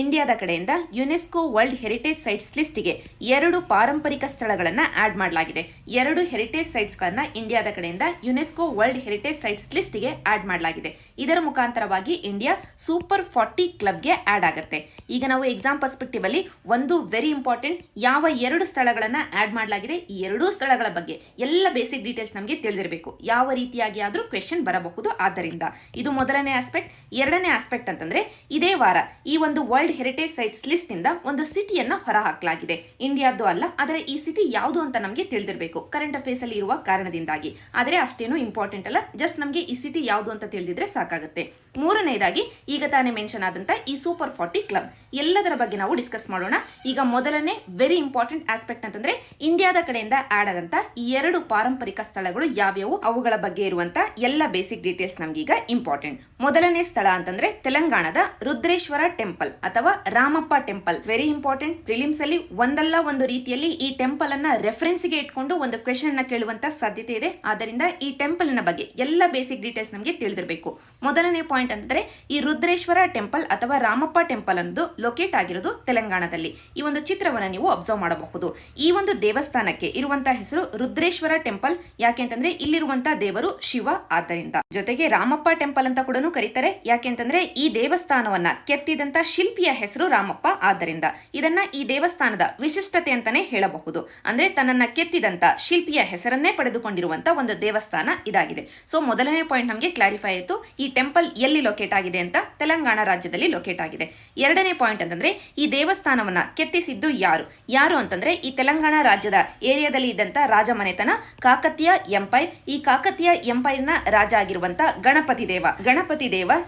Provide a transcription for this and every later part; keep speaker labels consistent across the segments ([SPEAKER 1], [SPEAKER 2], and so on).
[SPEAKER 1] ಇಂಡಿಯಾದ ಕಡೆಯಿಂದ UNESCO world heritage sites ಲಿಸ್ಟ್ಗೆ 2 ಪಾರಂಪರಿಕ ಸ್ಥಳಗಳನ್ನು ಆಡ್ ಮಾಡಲಾಗಿದೆ. 2 ಹೆರಿಟೇಜ್ ಸೈಟ್ಸ್ಗಳನ್ನು ಇಂಡಿಯಾದ ಕಡೆಯಿಂದ ಯುನೆಸ್ಕೋ ವರ್ಲ್ಡ್ ಹೆರಿಟೇಜ್ ಸೈಟ್ಸ್ ಲಿಸ್ಟ್ಗೆ ಆಡ್ ಮಾಡಲಾಗಿದೆ. ಇದರ ಮುಖಾಂತರವಾಗಿ ಇಂಡಿಯಾ ಸೂಪರ್ 40 ಕ್ಲಬ್ಗೆ ಆಡ್ ಆಗುತ್ತೆ. ಈಗ ನಾವು ಎಕ್ಸಾಮ್ ಪರ್ಸ್ಪೆಕ್ಟಿವ್ ಅಲ್ಲಿ ಒಂದು ವೆರಿ ಇಂಪಾರ್ಟೆಂಟ್ ಯಾವ 2 ಸ್ಥಳಗಳನ್ನು ಆಡ್ ಮಾಡಲಾಗಿದೆ, ಈ 2 ಸ್ಥಳಗಳ ಬಗ್ಗೆ ಎಲ್ಲ ಬೇಸಿಕ್ ಡೀಟೇಲ್ಸ್ ನಮಗೆ ತಿಳಿದಿರಬೇಕು. ಯಾವ ರೀತಿಯಾಗಿ ಆದರೂ ಕ್ವೆಶ್ಚನ್ ಬರಬಹುದು. ಆದ್ದರಿಂದ ಇದು ಮೊದಲನೇ ಆಸ್ಪೆಕ್ಟ್. ಎರಡನೇ ಆಸ್ಪೆಕ್ಟ್ ಅಂತಂದ್ರೆ ಇದೇ ವಾರ ಈ ಒಂದು ವರ್ಲ್ಡ್ ಹೆರಿಟೇಜ್ ಸೈಟ್ಸ್ ಲಿಸ್ಟ್ ನಿಂದ ಒಂದು ಸಿಟಿಯನ್ನ ಹೊರ ಹಾಕಲಾಗಿದೆ. ಇಂಡಿಯಾದ್ದು ಅಲ್ಲ, ಆದರೆ ಈ ಸಿಟಿ ಯಾವುದು ಅಂತ ನಮಗೆ ತಿಳಿದಿರಬೇಕು ಕರೆಂಟ್ ಅಫೇರ್ಸ್ ಅಲ್ಲಿ ಇರುವ ಕಾರಣದಿಂದಾಗಿ. ಆದರೆ ಅಷ್ಟೇನು ಇಂಪಾರ್ಟೆಂಟ್ ಅಲ್ಲ, ಜಸ್ಟ್ ನಮಗೆ ಈ ಸಿಟಿ ಯಾವುದು ಅಂತ ತಿಳಿದಿದ್ರೆ ಸಾಕಾಗುತ್ತೆ. ಮೂರನೇದಾಗಿ ಈಗ ತಾನೇ ಮೆನ್ಷನ್ ಆದಂತ ಈ ಸೂಪರ್ 40 ಕ್ಲಬ್ ಎಲ್ಲದರ ಬಗ್ಗೆ ನಾವು ಡಿಸ್ಕಸ್ ಮಾಡೋಣ. ಈಗ ಮೊದಲನೇ ವೆರಿ ಇಂಪಾರ್ಟೆಂಟ್ ಆಸ್ಪೆಕ್ಟ್ ಅಂತಂದ್ರೆ ಇಂಡಿಯಾದ ಕಡೆಯಿಂದ ಆಡ್ ಆದಂತ ಈ 2 ಪಾರಂಪರಿಕ ಸ್ಥಳಗಳು ಯಾವ್ಯಾವು, ಅವುಗಳ ಬಗ್ಗೆ ಇರುವಂತ ಎಲ್ಲ ಬೇಸಿಕ್ ಡೀಟೇಲ್ಸ್ ನಮ್ಗೀಗ ಇಂಪಾರ್ಟೆಂಟ್. ಮೊದಲನೇ ಸ್ಥಳ ಅಂತಂದ್ರೆ ತೆಲಂಗಾಣದ ರುದ್ರೇಶ್ವರ ಟೆಂಪಲ್ ಅಥವಾ Ramappa temple. Very important. Prelims ಅಲ್ಲಿ ಒಂದಲ್ಲ ಒಂದು ರೀತಿಯಲ್ಲಿ ಈ ಟೆಂಪಲ್ ಅನ್ನ ರೆಫರೆನ್ಸ್ ಗೆ ಇಟ್ಕೊಂಡು ಒಂದು ಕ್ವೆಶ್ಚನ್ ಅನ್ನ ಕೇಳುವಂತ ಸಾಧ್ಯತೆ ಇದೆ. ಆದ್ದರಿಂದ ಈ ಟೆಂಪಲ್ ನ ಬಗ್ಗೆ ಎಲ್ಲ ಬೇಸಿಕ್ ಡೀಟೇಲ್ಸ್ ನಮಗೆ ತಿಳಿದಿರಬೇಕು. ಮೊದಲನೇ ಪಾಯಿಂಟ್ ಅಂತಂದ್ರೆ ಈ ರುದ್ರೇಶ್ವರ ಟೆಂಪಲ್ ಅಥವಾ ರಾಮಪ್ಪ ಟೆಂಪಲ್ ಅನ್ನೋದು ಲೊಕೇಟ್ ಆಗಿರೋದು ತೆಲಂಗಾಣದಲ್ಲಿ. ಈ ಒಂದು ಚಿತ್ರವನ್ನ ನೀವು ಅಬ್ಸರ್ವ್ ಮಾಡಬಹುದು. ಈ ಒಂದು ದೇವಸ್ಥಾನಕ್ಕೆ ಇರುವಂತಹ ಹೆಸರು ರುದ್ರೇಶ್ವರ ಟೆಂಪಲ್. ಯಾಕೆ ಅಂತಂದ್ರೆ ಇಲ್ಲಿರುವಂತಹ ದೇವರು ಶಿವ, ಆದ್ದರಿಂದ ಜೊತೆಗೆ ರಾಮಪ್ಪ ಟೆಂಪಲ್ ಅಂತ ಕೂಡ ಕರೀತಾರೆ. ಯಾಕೆಂತಂದ್ರೆ ಈ ದೇವಸ್ಥಾನವನ್ನ ಕೆತ್ತಿದಂತ ಶಿಲ್ಪಿಯ ಹೆಸರು ರಾಮಪ್ಪ, ಆದ್ದರಿಂದ ಇದನ್ನ ಈ ದೇವಸ್ಥಾನದ ವಿಶಿಷ್ಟತೆ ಅಂತಾನೆ ಹೇಳಬಹುದು. ಅಂದ್ರೆ ತನ್ನನ್ನ ಕೆತ್ತಿದಂತ ಶಿಲ್ಪಿಯ ಹೆಸರನ್ನೇ ಪಡೆದುಕೊಂಡಿರುವಂತ ಒಂದು ದೇವಸ್ಥಾನ ಇದಾಗಿದೆ. ಸೊ ಮೊದಲನೇ ಪಾಯಿಂಟ್ ನಮಗೆ ಕ್ಲಾರಿಫೈ ಆಯಿತು, ಈ ಟೆಂಪಲ್ ಎಲ್ಲಿ ಲೊಕೇಟ್ ಆಗಿದೆ ಅಂತ. ತೆಲಂಗಾಣ ರಾಜ್ಯದಲ್ಲಿ ಲೊಕೇಟ್ ಆಗಿದೆ. ಎರಡನೇ ಪಾಯಿಂಟ್ ಅಂತಂದ್ರೆ ಈ ದೇವಸ್ಥಾನವನ್ನ ಕೆತ್ತಿಸಿದ್ದು ಯಾರು ಅಂತಂದ್ರೆ ಈ ತೆಲಂಗಾಣ ರಾಜ್ಯದ ಏರಿಯಾದಲ್ಲಿ ಇದ್ದಂತ ರಾಜ ಮನೆತನ ಕಾಕತೀಯ ಎಂಪೈರ್. ಈ ಕಾಕತೀಯ ಎಂಪೈರ್ ನ ರಾಜ ಆಗಿರುವಂತ ಗಣಪತಿ ದೇವ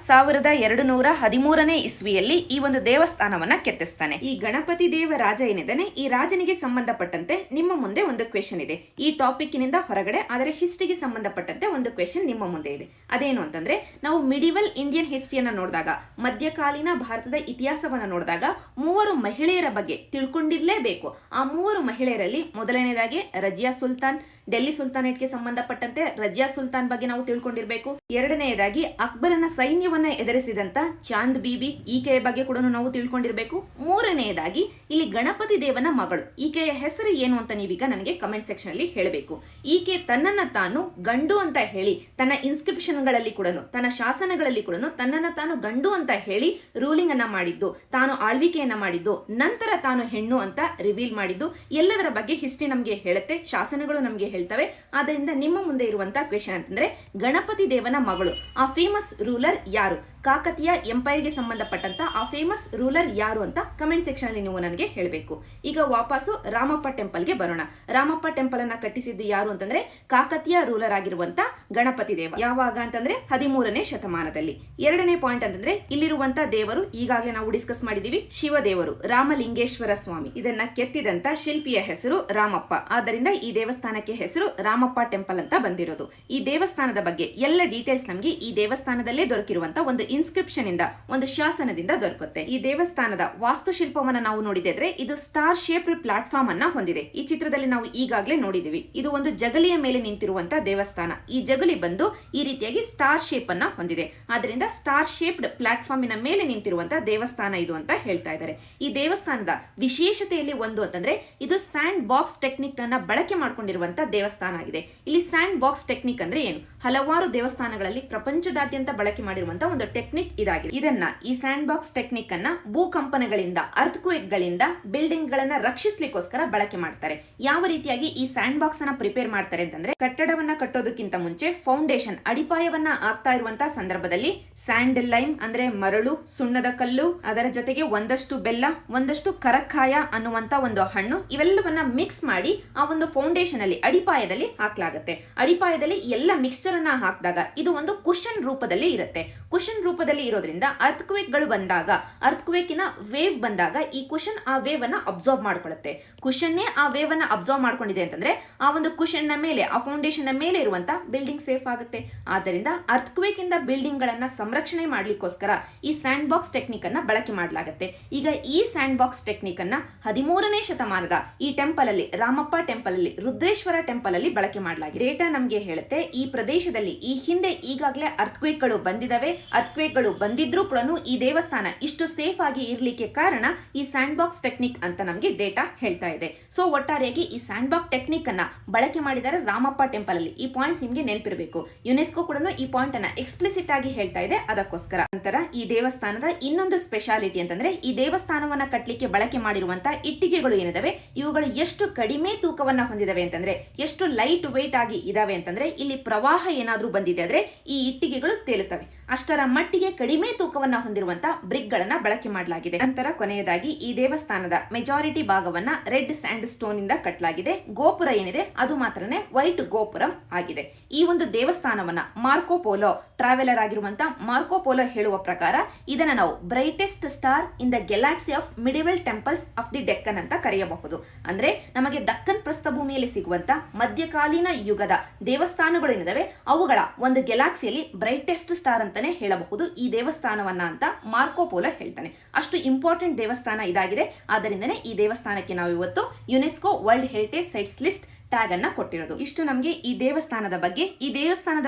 [SPEAKER 1] 1213ನೇ ಇಸ್ವಿಯಲ್ಲಿ ಈ ಒಂದು ದೇವಸ್ಥಾನವನ್ನ ಕೆತ್ತಿಸ್ತಾನೆ. ಈ ಗಣಪತಿ ದೇವ ರಾಜ ಏನಿದ್ದಾನೆ, ಈ ರಾಜನಿಗೆ ಸಂಬಂಧಪಟ್ಟಂತೆ ನಿಮ್ಮ ಮುಂದೆ ಒಂದು ಕ್ವೆಶ್ಚನ್ ಇದೆ. ಈ ಟಾಪಿಕ್ನಿಂದ ಹೊರಗಡೆ ಆದರೆ ಹಿಸ್ಟ್ರಿಗೆ ಸಂಬಂಧಪಟ್ಟಂತೆ ಒಂದು ಕ್ವೆಶ್ಚನ್ ನಿಮ್ಮ ಮುಂದೆ ಇದೆ. ಅದೇನು ಅಂತಂದ್ರೆ ನಾವು ಮಿಡಿವಲ್ ಇಂಡಿಯನ್ ಹಿಸ್ಟ್ರಿಯನ್ನ ನೋಡಿದಾಗ, ಮಧ್ಯಕಾಲೀನ ಭಾರತದ ಇತಿಹಾಸವನ್ನ ನೋಡಿದಾಗ 3 ಮಹಿಳೆಯರ ಬಗ್ಗೆ ತಿಳ್ಕೊಂಡಿರ್ಲೇಬೇಕು. ಆ 3 ಮಹಿಳೆಯರಲ್ಲಿ ಮೊದಲನೇದಾಗಿ ರಜಿಯಾ ಸುಲ್ತಾನ್, ಡೆಲ್ಲಿ ಸುಲ್ತಾನೇಟ್ಗೆ ಸಂಬಂಧಪಟ್ಟಂತೆ ರಜಿಯಾ ಸುಲ್ತಾನ್ ಬಗ್ಗೆ ನಾವು ತಿಳ್ಕೊಂಡಿರ್ಬೇಕು. ಎರಡನೆಯದಾಗಿ ಅಕ್ಬರನ ಸೈನ್ಯವನ್ನ ಎದುರಿಸಿದಂತ ಚಾಂದ್ ಬೀಬಿ, ಈಕೆಯ ಬಗ್ಗೆ ಕೂಡ ನಾವು ತಿಳ್ಕೊಂಡಿರ್ಬೇಕು. ಮೂರನೆಯದಾಗಿ ಇಲ್ಲಿ ಗಣಪತಿ ದೇವನ ಮಗಳು, ಈಕೆಯ ಹೆಸರು ಏನು ಅಂತ ನೀವೀಗ ನನಗೆ ಕಮೆಂಟ್ ಸೆಕ್ಷನ್ ಅಲ್ಲಿ ಹೇಳಬೇಕು. ಈಕೆ ತನ್ನನ್ನ ತಾನು ಗಂಡು ಅಂತ ಹೇಳಿ ತನ್ನ ಇನ್ಸ್ಕ್ರಿಪ್ಷನ್ ಗಳಲ್ಲಿ ಕೂಡ, ತನ್ನ ಶಾಸನಗಳಲ್ಲಿ ಕೂಡ ತನ್ನನ್ನ ತಾನು ಗಂಡು ಅಂತ ಹೇಳಿ ರೂಲಿಂಗ್ ಅನ್ನ ಮಾಡಿದ್ದು, ತಾನು ಆಳ್ವಿಕೆಯನ್ನ ಮಾಡಿದ್ದು, ನಂತರ ತಾನು ಹೆಣ್ಣು ಅಂತ ರಿವೀಲ್ ಮಾಡಿದ್ದು, ಎಲ್ಲದರ ಬಗ್ಗೆ ಹಿಸ್ಟ್ರಿ ನಮಗೆ ಹೇಳುತ್ತೆ, ಶಾಸನಗಳು ನಮಗೆ ಹೇಳ್ತವೆ. ಆದ್ದರಿಂದ ನಿಮ್ಮ ಮುಂದೆ ಇರುವಂತಹ ಕ್ವೆಶ್ಚನ್ ಅಂತಂದ್ರೆ ಗಣಪತಿ ದೇವನ ಮಗಳು ಆ ಫೇಮಸ್ ರೂಲರ್ ಯಾರು, ಕಾಕತೀಯ ಎಂಪೈರ್ಗೆ ಸಂಬಂಧಪಟ್ಟಂತ ಆ ಫೇಮಸ್ ರೂಲರ್ ಯಾರು ಅಂತ ಕಮೆಂಟ್ ಸೆಕ್ಷನ್ ಅಲ್ಲಿ ನೀವು ನನಗೆ ಹೇಳಬೇಕು. ಈಗ ವಾಪಸ್ಸು ರಾಮಪ್ಪ ಟೆಂಪಲ್ಗೆ ಬರೋಣ. ರಾಮಪ್ಪ ಟೆಂಪಲ್ ಅನ್ನ ಕಟ್ಟಿಸಿದ್ದು ಯಾರು ಅಂತಂದ್ರೆ ಕಾಕತೀಯ ರೂಲರ್ ಆಗಿರುವಂತ ಗಣಪತಿ ದೇವ. ಯಾವಾಗ ಅಂತಂದ್ರೆ 13ನೇ ಶತಮಾನದಲ್ಲಿ. ಎರಡನೇ ಪಾಯಿಂಟ್ ಅಂತಂದ್ರೆ ಇಲ್ಲಿರುವಂತ ದೇವರು ಈಗಾಗಲೇ ನಾವು ಡಿಸ್ಕಸ್ ಮಾಡಿದೀವಿ, ಶಿವದೇವರು, ರಾಮಲಿಂಗೇಶ್ವರ ಸ್ವಾಮಿ. ಇದನ್ನ ಕೆತ್ತಿದಂತ ಶಿಲ್ಪಿಯ ಹೆಸರು ರಾಮಪ್ಪ, ಆದ್ದರಿಂದ ಈ ದೇವಸ್ಥಾನಕ್ಕೆ ಹೆಸರು ರಾಮಪ್ಪ ಟೆಂಪಲ್ ಅಂತ ಬಂದಿರೋದು. ಈ ದೇವಸ್ಥಾನದ ಬಗ್ಗೆ ಎಲ್ಲ ಡೀಟೇಲ್ಸ್ ನಮಗೆ ಈ ದೇವಸ್ಥಾನದಲ್ಲೇ ದೊರಕಿರುವಂತ ಒಂದು ಇನ್ಸ್ಕ್ರಿಪ್ಷನ್ ಇಂದ, ಒಂದು ಶಾಸನದಿಂದ ದೊರಕುತ್ತೆ. ಈ ದೇವಸ್ಥಾನದ ವಾಸ್ತುಶಿಲ್ಪವನ್ನ ನಾವು ನೋಡಿದ್ರೆ ಇದು ಸ್ಟಾರ್ ಶೇಪ್ಡ್ ಪ್ಲಾಟ್ಫಾರ್ಮ್ ಅನ್ನ ಹೊಂದಿದೆ. ಈ ಚಿತ್ರದಲ್ಲಿ ನಾವು ಈಗಾಗಲೇ ನೋಡಿದೀವಿ. ಇದು ಒಂದು ಜಗಲಿಯ ಮೇಲೆ ನಿಂತಿರುವಂತಹ ದೇವಸ್ಥಾನ. ಈ ಜಗಲಿ ಬಂದು ಈ ರೀತಿಯಾಗಿ ಸ್ಟಾರ್ ಶೇಪ್ ಅನ್ನ ಹೊಂದಿದೆ. ಆದ್ರಿಂದ ಸ್ಟಾರ್ ಶೇಪ್ಡ್ ಪ್ಲಾಟ್ಫಾರ್ಮಿನ ಮೇಲೆ ನಿಂತಿರುವಂತಹ ದೇವಸ್ಥಾನ ಇದು ಅಂತ ಹೇಳ್ತಾ ಇದ್ದಾರೆ. ಈ ದೇವಸ್ಥಾನದ ವಿಶೇಷತೆಯಲ್ಲಿ ಒಂದು ಅಂತಂದ್ರೆ ಇದು ಸ್ಯಾಂಡ್ ಬಾಕ್ಸ್ ಟೆಕ್ನಿಕ್ ಅನ್ನ ಬಳಕೆ ಮಾಡಿಕೊಂಡಿರುವಂತಹ ದೇವಸ್ಥಾನ ಆಗಿದೆ. ಇಲ್ಲಿ ಸ್ಯಾಂಡ್ ಬಾಕ್ಸ್ ಟೆಕ್ನಿಕ್ ಅಂದ್ರೆ ಏನು? ಹಲವಾರು ದೇವಸ್ಥಾನಗಳಲ್ಲಿ ಪ್ರಪಂಚದಾದ್ಯಂತ ಬಳಕೆ ಮಾಡಿರುವಂತಹ ಒಂದು ಟೆಕ್ನಿಕ್ ಇದಾಗಿದೆ. ಇದನ್ನ ಈ ಸ್ಯಾಂಡ್ ಬಾಕ್ಸ್ ಟೆಕ್ನಿಕ್ ಅನ್ನ ಭೂಕಂಪನಗಳಿಂದ, ಅರ್ಥಕ್ವೇಕ್ ಗಳಿಂದ ಬಿಲ್ಡಿಂಗ್ ಗಳನ್ನ ರಕ್ಷಿಸಲಿಕ್ಕೋಸ್ಕರ ಬಳಕೆ ಮಾಡ್ತಾರೆ. ಯಾವ ರೀತಿಯಾಗಿ ಈ ಸ್ಯಾಂಡ್ ಬಾಕ್ಸ್ ಅನ್ನ ಪ್ರಿಪೇರ್ ಮಾಡ್ತಾರೆ ಅಂತಂದ್ರೆ, ಕಟ್ಟಡವನ್ನ ಕಟ್ಟೋದಕ್ಕಿಂತ ಮುಂಚೆ ಫೌಂಡೇಶನ್ ಅಡಿಪಾಯವನ್ನ ಆಗ್ತಾ ಇರುವಂತಹ ಸಂದರ್ಭದಲ್ಲಿ ಸ್ಯಾಂಡ್ ಲೈಮ್ ಅಂದ್ರೆ ಮರಳು, ಸುಣ್ಣದ ಕಲ್ಲು, ಅದರ ಜೊತೆಗೆ ಒಂದಷ್ಟು ಬೆಲ್ಲ, ಒಂದಷ್ಟು ಕರಕ್ಕಾಯ ಅನ್ನುವಂತ ಒಂದು ಹಣ್ಣು, ಇವೆಲ್ಲವನ್ನ ಮಿಕ್ಸ್ ಮಾಡಿ ಆ ಒಂದು ಫೌಂಡೇಶನ್ ಅಲ್ಲಿ ಅಡಿಪಾಯದಲ್ಲಿ ಹಾಕ್ಲಾಗುತ್ತೆ. ಅಡಿಪಾಯದಲ್ಲಿ ಎಲ್ಲ ಮಿಕ್ಸ್ಚರ್ ಅನ್ನ ಹಾಕಿದಾಗ ಇದು ಒಂದು ಕುಶನ್ ರೂಪದಲ್ಲಿ ಇರುತ್ತೆ. ಕುಶನ್ ರೂಪದಲ್ಲಿ ಇರೋದ್ರಿಂದ ಅರ್ಥಕ್ವೇಕ್ ಗಳು ಬಂದಾಗ, ಅರ್ಥಕ್ವೇಕಿನ ವೇವ್ ಬಂದಾಗ ಈ ಕುಶನ್ ಆ ವೇವ್ ಅನ್ನ ಅಬ್ಸರ್ವ್ ಮಾಡ್ಕೊಳ್ಳುತ್ತೆ. ಕುಶನ್ನೇ ಆ ವೇವ್ ಅನ್ನ ಅಬ್ಸರ್ವ್ ಮಾಡ್ಕೊಂಡಿದೆ ಅಂತಂದ್ರೆ ಆ ಒಂದು ಕುಶನ್ ನ ಮೇಲೆ, ಆ ಫೌಂಡೇಶನ್ ನ ಮೇಲೆ ಇರುವಂತ ಬಿಲ್ಡಿಂಗ್ ಸೇಫ್ ಆಗುತ್ತೆ. ಆದ್ದರಿಂದ ಅರ್ಥಕ್ವೇಕ್ ಇಂದ ಬಿಲ್ಡಿಂಗ್ ಗಳನ್ನ ಸಂರಕ್ಷಣೆ ಮಾಡ್ಲಿಕ್ಕೋಸ್ಕರ ಈ ಸ್ಯಾಂಡ್ ಬಾಕ್ಸ್ ಟೆಕ್ನಿಕ್ ಅನ್ನ ಬಳಕೆ ಮಾಡಲಾಗುತ್ತೆ. ಈಗ ಈ ಸ್ಯಾಂಡ್ ಬಾಕ್ಸ್ ಟೆಕ್ನಿಕ್ ಅನ್ನ 13ನೇ ಶತಮಾನದ ಈ ಟೆಂಪಲ್ ಅಲ್ಲಿ, ರಾಮಪ್ಪ ಟೆಂಪಲ್ ಅಲ್ಲಿ, ರುದ್ರೇಶ್ವರ ಟೆಂಪಲ್ ಅಲ್ಲಿ ಬಳಕೆ ಮಾಡಲಾಗಿದೆ. ಡೇಟಾ ನಮಗೆ ಹೇಳುತ್ತೆ ಈ ಪ್ರದೇಶ ಪ್ರದೇಶದಲ್ಲಿ ಈ ಹಿಂದೆ ಈಗಾಗಲೇ ಅರ್ಥಕ್ವೇಕ್ಗಳು ಬಂದಿದಾವೆ. ಅರ್ಥಕ್ವೇಕ್ಗಳು ಬಂದಿದ್ರೂ ಕೂಡ ಈ ದೇವಸ್ಥಾನ ಇಷ್ಟು ಸೇಫ್ ಆಗಿ ಇರ್ಲಿಕ್ಕೆ ಕಾರಣ ಈ ಸ್ಯಾಂಡ್ ಬಾಕ್ಸ್ ಟೆಕ್ನಿಕ್ ಅಂತ ನಮಗೆ ಡೇಟಾ ಹೇಳ್ತಾ ಇದೆ. ಸೊ ಒಟ್ಟಾರೆಯಾಗಿ ಈ ಸ್ಯಾಂಡ್ ಬಾಕ್ಸ್ ಟೆಕ್ನಿಕ್ ಅನ್ನ ಬಳಕೆ ಮಾಡಿದರೆ ರಾಮಪ್ಪ ಟೆಂಪಲ್ ಅಲ್ಲಿ. ಈ ಪಾಯಿಂಟ್ ನಿಮ್ಗೆ ನೆನಪಿರಬೇಕು. ಯುನೆಸ್ಕೋ ಕೂಡ ಈ ಪಾಯಿಂಟ್ ಅನ್ನ ಎಕ್ಸ್ಪ್ಲಿಸಿಟ್ ಆಗಿ ಹೇಳ್ತಾ ಇದೆ. ಅದಕ್ಕೋಸ್ಕರ ನಂತರ ಈ ದೇವಸ್ಥಾನದ ಇನ್ನೊಂದು ಸ್ಪೆಷಾಲಿಟಿ ಅಂತಂದ್ರೆ ಈ ದೇವಸ್ಥಾನವನ್ನ ಕಟ್ಟಲಿಕ್ಕೆ ಬಳಕೆ ಮಾಡಿರುವಂತಹ ಇಟ್ಟಿಗೆಗಳು ಏನಿದಾವೆ ಇವುಗಳು ಎಷ್ಟು ಕಡಿಮೆ ತೂಕವನ್ನ ಹೊಂದಿದಾವೆ ಅಂತಂದ್ರೆ, ಎಷ್ಟು ಲೈಟ್ ವೇಟ್ ಆಗಿ ಇದಾವೆ ಅಂತಂದ್ರೆ, ಇಲ್ಲಿ ಪ್ರವಾಹ ಏನಾದ್ರೂ ಬಂದಿದೆ ಆದ್ರೆ ಈ ಇಟ್ಟಿಗೆಗಳು ತೇಲುತ್ತವೆ. ಅಷ್ಟರ ಮಟ್ಟಿಗೆ ಕಡಿಮೆ ತೂಕವನ್ನ ಹೊಂದಿರುವಂತಹ ಬ್ರಿಕ್ ಗಳನ್ನ ಬಳಕೆ ಮಾಡಲಾಗಿದೆ. ನಂತರ ಕೊನೆಯದಾಗಿ ಈ ದೇವಸ್ಥಾನದ ಮೆಜಾರಿಟಿ ಭಾಗವನ್ನ ರೆಡ್ ಸ್ಯಾಂಡ್ ಸ್ಟೋನ್ ಇಂದ ಕಟ್ಟಲಾಗಿದೆ. ಗೋಪುರ ಏನಿದೆ ಅದು ಮಾತ್ರನೇ ವೈಟ್ ಗೋಪುರಂ ಆಗಿದೆ. ಈ ಒಂದು ದೇವಸ್ಥಾನವನ್ನ ಮಾರ್ಕೋ ಪೋಲೋ ಟ್ರಾವೆಲರ್ ಆಗಿರುವಂತಹ ಮಾರ್ಕೋ ಪೋಲೋ ಹೇಳುವ ಪ್ರಕಾರ ಇದನ್ನ ನಾವು brightest star in the Galaxy of medieval temples of the Deccan ಅಂತ ಕರೆಯಬಹುದು. ಅಂದ್ರೆ ನಮಗೆ ದಕ್ಕನ್ ಪ್ರಸ್ಥಭೂಮಿಯಲ್ಲಿ ಸಿಗುವಂತ ಮಧ್ಯಕಾಲೀನ ಯುಗದ ದೇವಸ್ಥಾನಗಳು ಏನಿದಾವೆ ಅವುಗಳ ಒಂದು ಗ್ಯಾಲಕ್ಸಿಯಲ್ಲಿ ಬ್ರೈಟೆಸ್ಟ್ ಸ್ಟಾರ್ ಅಂತಾನೆ ಹೇಳಬಹುದು ಈ ದೇವಸ್ಥಾನವನ್ನ ಅಂತ ಮಾರ್ಕೋ ಪೋಲೋ ಹೇಳ್ತಾನೆ. ಅಷ್ಟು ಇಂಪಾರ್ಟೆಂಟ್ ದೇವಸ್ಥಾನ ಇದಾಗಿದೆ. ಆದ್ದರಿಂದನೇ ಈ ದೇವಸ್ಥಾನಕ್ಕೆ ನಾವು ಇವತ್ತು UNESCO world heritage sites list tag ಅನ್ನ ಕೊಟ್ಟಿರೋದು. ಇಷ್ಟು ನಮಗೆ ಈ ದೇವಸ್ಥಾನದ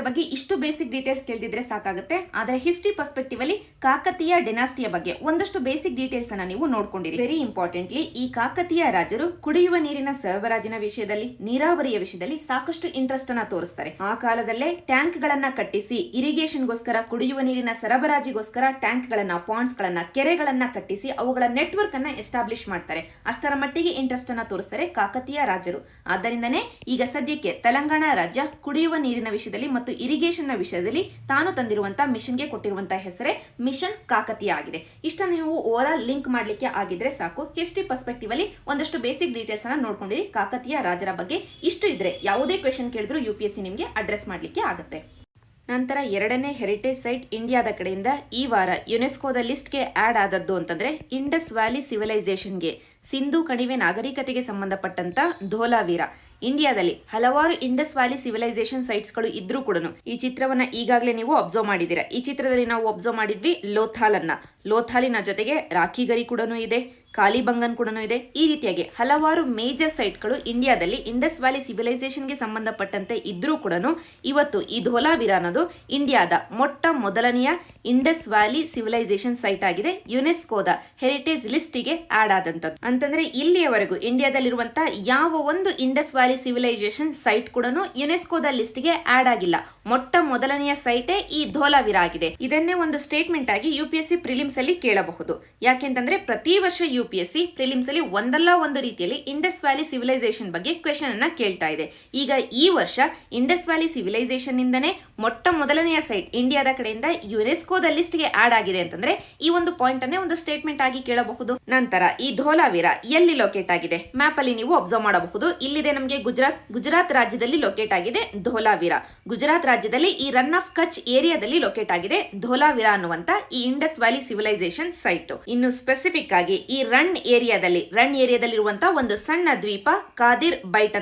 [SPEAKER 1] ಬಗ್ಗೆ ಇಷ್ಟು ಬೇಸಿಕ್ ಡೀಟೇಲ್ಸ್ ತಿಳಿದಿದ್ರೆ ಸಾಕಾಗುತ್ತೆ. ಆದ್ರೆ ಹಿಸ್ಟ್ರಿ ಪರ್ಸ್ಪೆಕ್ಟಿವ್ ಅಲ್ಲಿ ಕಾಕತೀಯ ಡಿನಾಸ್ಟಿಯ ಬಗ್ಗೆ ಒಂದಷ್ಟು ಬೇಸಿಕ್ ಡೀಟೇಲ್ಸ್ ಅನ್ನ ನೀವು ನೋಡ್ಕೊಂಡಿರಿ. ವೆರಿ ಇಂಪಾರ್ಟೆಂಟ್ಲಿ ಈ ಕಾಕತೀಯ ರಾಜರು ಕುಡಿಯುವ ನೀರಿನ ಸರಬರಾಜಿನ ವಿಷಯದಲ್ಲಿ, ನೀರಾವರಿಯ ವಿಷಯದಲ್ಲಿ ಸಾಕಷ್ಟು ಇಂಟ್ರೆಸ್ಟ್ ಅನ್ನ ತೋರಿಸ್ತಾರೆ. ಆ ಕಾಲದಲ್ಲೇ ಟ್ಯಾಂಕ್ ಗಳನ್ನ ಕಟ್ಟಿಸಿ ಇರಿಗೇಷನ್ ಗೋಸ್ಕರ, ಕುಡಿಯುವ ನೀರಿನ ಸರಬರಾಜಿಗೋಸ್ಕರ ಟ್ಯಾಂಕ್ ಗಳನ್ನ, ಪಾಂಡ್ಸ್ ಗಳನ್ನ, ಕೆರೆಗಳನ್ನ ಕಟ್ಟಿಸಿ ಅವುಗಳ ನೆಟ್ವರ್ಕ್ ಅನ್ನ ಎಸ್ಟಾಬ್ಲಿಷ್ ಮಾಡ್ತಾರೆ. ಅಷ್ಟರ ಮಟ್ಟಿಗೆ ಇಂಟ್ರೆಸ್ಟ್ ಅನ್ನ ತೋರಿಸ್ತಾರೆ ಕಾಕತೀಯ ರಾಜರು. ಆದ್ದರಿಂದನೇ ಈಗ ಸದ್ಯಕ್ಕೆ ತೆಲಂಗಾಣ ರಾಜ್ಯ ಕುಡಿಯುವ ನೀರಿನ ವಿಷಯದಲ್ಲಿ ಮತ್ತು ಇರಿಗೇಷನ್ ನ ವಿಷಯದಲ್ಲಿ ತಾನು ತಂದಿರುವಂತಹ ಮಿಷನ್ಗೆ ಕೊಟ್ಟಿರುವಂತಹ ಹೆಸರೇ ಮಿಷನ್ ಕಾಕತೀಯ ಆಗಿದೆ. ಇಷ್ಟ ನೀವು ಓವರ್ ಲಿಂಕ್ ಮಾಡ್ಲಿಕ್ಕೆ ಆಗಿದ್ರೆ ಸಾಕು. ಹಿಸ್ಟ್ರಿ ಪರ್ಸ್ಪೆಕ್ಟಿವ್ ಅಲ್ಲಿ ಒಂದಷ್ಟು ಬೇಸಿಕ್ ಡೀಟೇಲ್ಸ್ ಅನ್ನ ನೋಡ್ಕೊಂಡಿರಿ. ಕಾಕತೀಯ ರಾಜರ ಬಗ್ಗೆ ಇಷ್ಟು ಇದ್ರೆ ಯಾವುದೇ ಕ್ವೆಶ್ಚನ್ ಕೇಳಿದ್ರು UPSC ನಿಮಗೆ ಅಡ್ರೆಸ್ ಮಾಡ್ಲಿಕ್ಕೆ ಆಗುತ್ತೆ. ನಂತರ ಎರಡನೇ ಹೆರಿಟೇಜ್ ಸೈಟ್ ಇಂಡಿಯಾದ ಕಡೆಯಿಂದ ಈ ವಾರ ಯುನೆಸ್ಕೋದ ಲಿಸ್ಟ್ಗೆ ಆಡ್ ಆದದ್ದು ಅಂತಂದ್ರೆ ಇಂಡಸ್ ವ್ಯಾಲಿ ಸಿವಿಲೈಸೇಷನ್ಗೆ, ಸಿಂಧೂ ಕಣಿವೆ ನಾಗರಿಕತೆಗೆ ಸಂಬಂಧಪಟ್ಟಂತ ಧೋಲಾವೀರ. ಇಂಡಿಯಾದಲ್ಲಿ ಹಲವಾರು ಇಂಡಸ್ ವ್ಯಾಲಿ ಸಿವಿಲೈಸೇಷನ್ ಸೈಟ್ಸ್ ಗಳು ಇದ್ರೂ ಕೂಡ ಈ ಚಿತ್ರವನ್ನ ಈಗಾಗಲೇ ನೀವು ಅಬ್ಸರ್ವ್ ಮಾಡಿದ್ದೀರಾ. ಈ ಚಿತ್ರದಲ್ಲಿ ನಾವು ಅಬ್ಸರ್ವ್ ಮಾಡಿದ್ವಿ ಲೋಥಾಲಿನ ಜೊತೆಗೆ ರಾಖಿಗರಿ ಕೂಡ ಇದೆ, ಕಾಲಿಬಂಗನ್ ಕೂಡ ಇದೆ. ಈ ರೀತಿಯಾಗಿ ಹಲವಾರು ಮೇಜರ್ ಸೈಟ್ಗಳು ಇಂಡಿಯಾದಲ್ಲಿ ಇಂಡಸ್ ವ್ಯಾಲಿ ಸಿವಿಲೈಸೇಷನ್ಗೆ ಸಂಬಂಧಪಟ್ಟಂತೆ ಇದ್ರೂ ಕೂಡ ಇವತ್ತು ಈ ಧೋಲಾವೀರ ಅನ್ನೋದು ಇಂಡಿಯಾದ ಮೊಟ್ಟ ಮೊದಲನೆಯ ಇಂಡಸ್ ವ್ಯಾಲಿ ಸಿವಿಲೈಸೇಷನ್ ಸೈಟ್ ಆಗಿದೆ. ಯುನೆಸ್ಕೋದ ಹೆರಿಟೇಜ್ ಲಿಸ್ಟಿಗೆ ಆಡ್ ಆದಂತದ್ದು. ಅಂತಂದ್ರೆ ಇಲ್ಲಿಯವರೆಗೂ ಇಂಡಿಯಾದಲ್ಲಿರುವಂತಹ ಯಾವ ಒಂದು ಇಂಡಸ್ ವ್ಯಾಲಿ ಸಿವಿಲೈಸೇಷನ್ ಸೈಟ್ ಕೂಡ ಯುನೆಸ್ಕೋದ ಲಿಸ್ಟ್ಗೆ ಆಡ್ ಆಗಿಲ್ಲ. ಮೊಟ್ಟ ಮೊದಲನೆಯ ಸೈಟೇ ಈ ಧೋಲಾವೀರ ಆಗಿದೆ. ಇದನ್ನೇ ಒಂದು ಸ್ಟೇಟ್ಮೆಂಟ್ ಆಗಿ UPSC ಪ್ರಿಲಿಮ್ಸ್ ಅಲ್ಲಿ ಕೇಳಬಹುದು. ಯಾಕೆಂತಂದ್ರೆ ಪ್ರತಿ ವರ್ಷ UPSC ಪ್ರಿಲಿಮ್ಸ್ ಅಲ್ಲಿ ಒಂದಲ್ಲ ಒಂದು ರೀತಿಯಲ್ಲಿ ಇಂಡಸ್ ವ್ಯಾಲಿ ಸಿವಿಲೈಸೇಷನ್ ಬಗ್ಗೆ ಕ್ವೆಶನ್ ಅನ್ನ ಕೇಳ್ತಾ ಇದೆ. ಈಗ ಈ ವರ್ಷ ಇಂಡಸ್ ವ್ಯಾಲಿ ಸಿವಿಲೈಸೇಷನ್ ಇಂದನೇ ಮೊಟ್ಟ ಮೊದಲನೆಯ ಸೈಟ್ ಇಂಡಿಯಾದ ಕಡೆಯಿಂದ ಯುನೆಸ್ಕೋದ ಲಿಸ್ಟ್ಗೆ ಆಡ್ ಆಗಿದೆ ಅಂತಂದ್ರೆ ಈ ಒಂದು ಪಾಯಿಂಟ್ ಅನ್ನೇ ಒಂದು ಸ್ಟೇಟ್ಮೆಂಟ್ ಆಗಿ ಕೇಳಬಹುದು. ನಂತರ ಈ ಧೋಲಾವೀರ ಎಲ್ಲಿ ಲೊಕೇಟ್ ಆಗಿದೆ ಮ್ಯಾಪ್ ಅಲ್ಲಿ ನೀವು ಅಬ್ಸರ್ವ್ ಮಾಡಬಹುದು. ಇಲ್ಲಿದೆ ನಮಗೆ ಗುಜರಾತ್ ರಾಜ್ಯದಲ್ಲಿ ಲೊಕೇಟ್ ಆಗಿದೆ ಧೋಲಾವೀರ. ಗುಜರಾತ್ ರಾಜ್ಯದಲ್ಲಿ ಈ ರನ್ ಆಫ್ ಕಚ್ ಏರಿಯಾದಲ್ಲಿ ಲೊಕೇಟ್ ಆಗಿದೆ ಧೋಲಾವೀರ ಅನ್ನುವಂತ ಈ ಇಂಡಸ್ ವ್ಯಾಲಿ ಸಿವಿಲೈಸೇಷನ್ ಸೈಟ್. ಇನ್ನು ಸ್ಪೆಸಿಫಿಕ್ ಆಗಿ ಈ ರನ್ ಏರಿಯಾದಲ್ಲಿರುವಂತಹ ಒಂದು ಸಣ್ಣ ದ್ವೀಪ ಕಾದಿರ್ ಬೈಟ್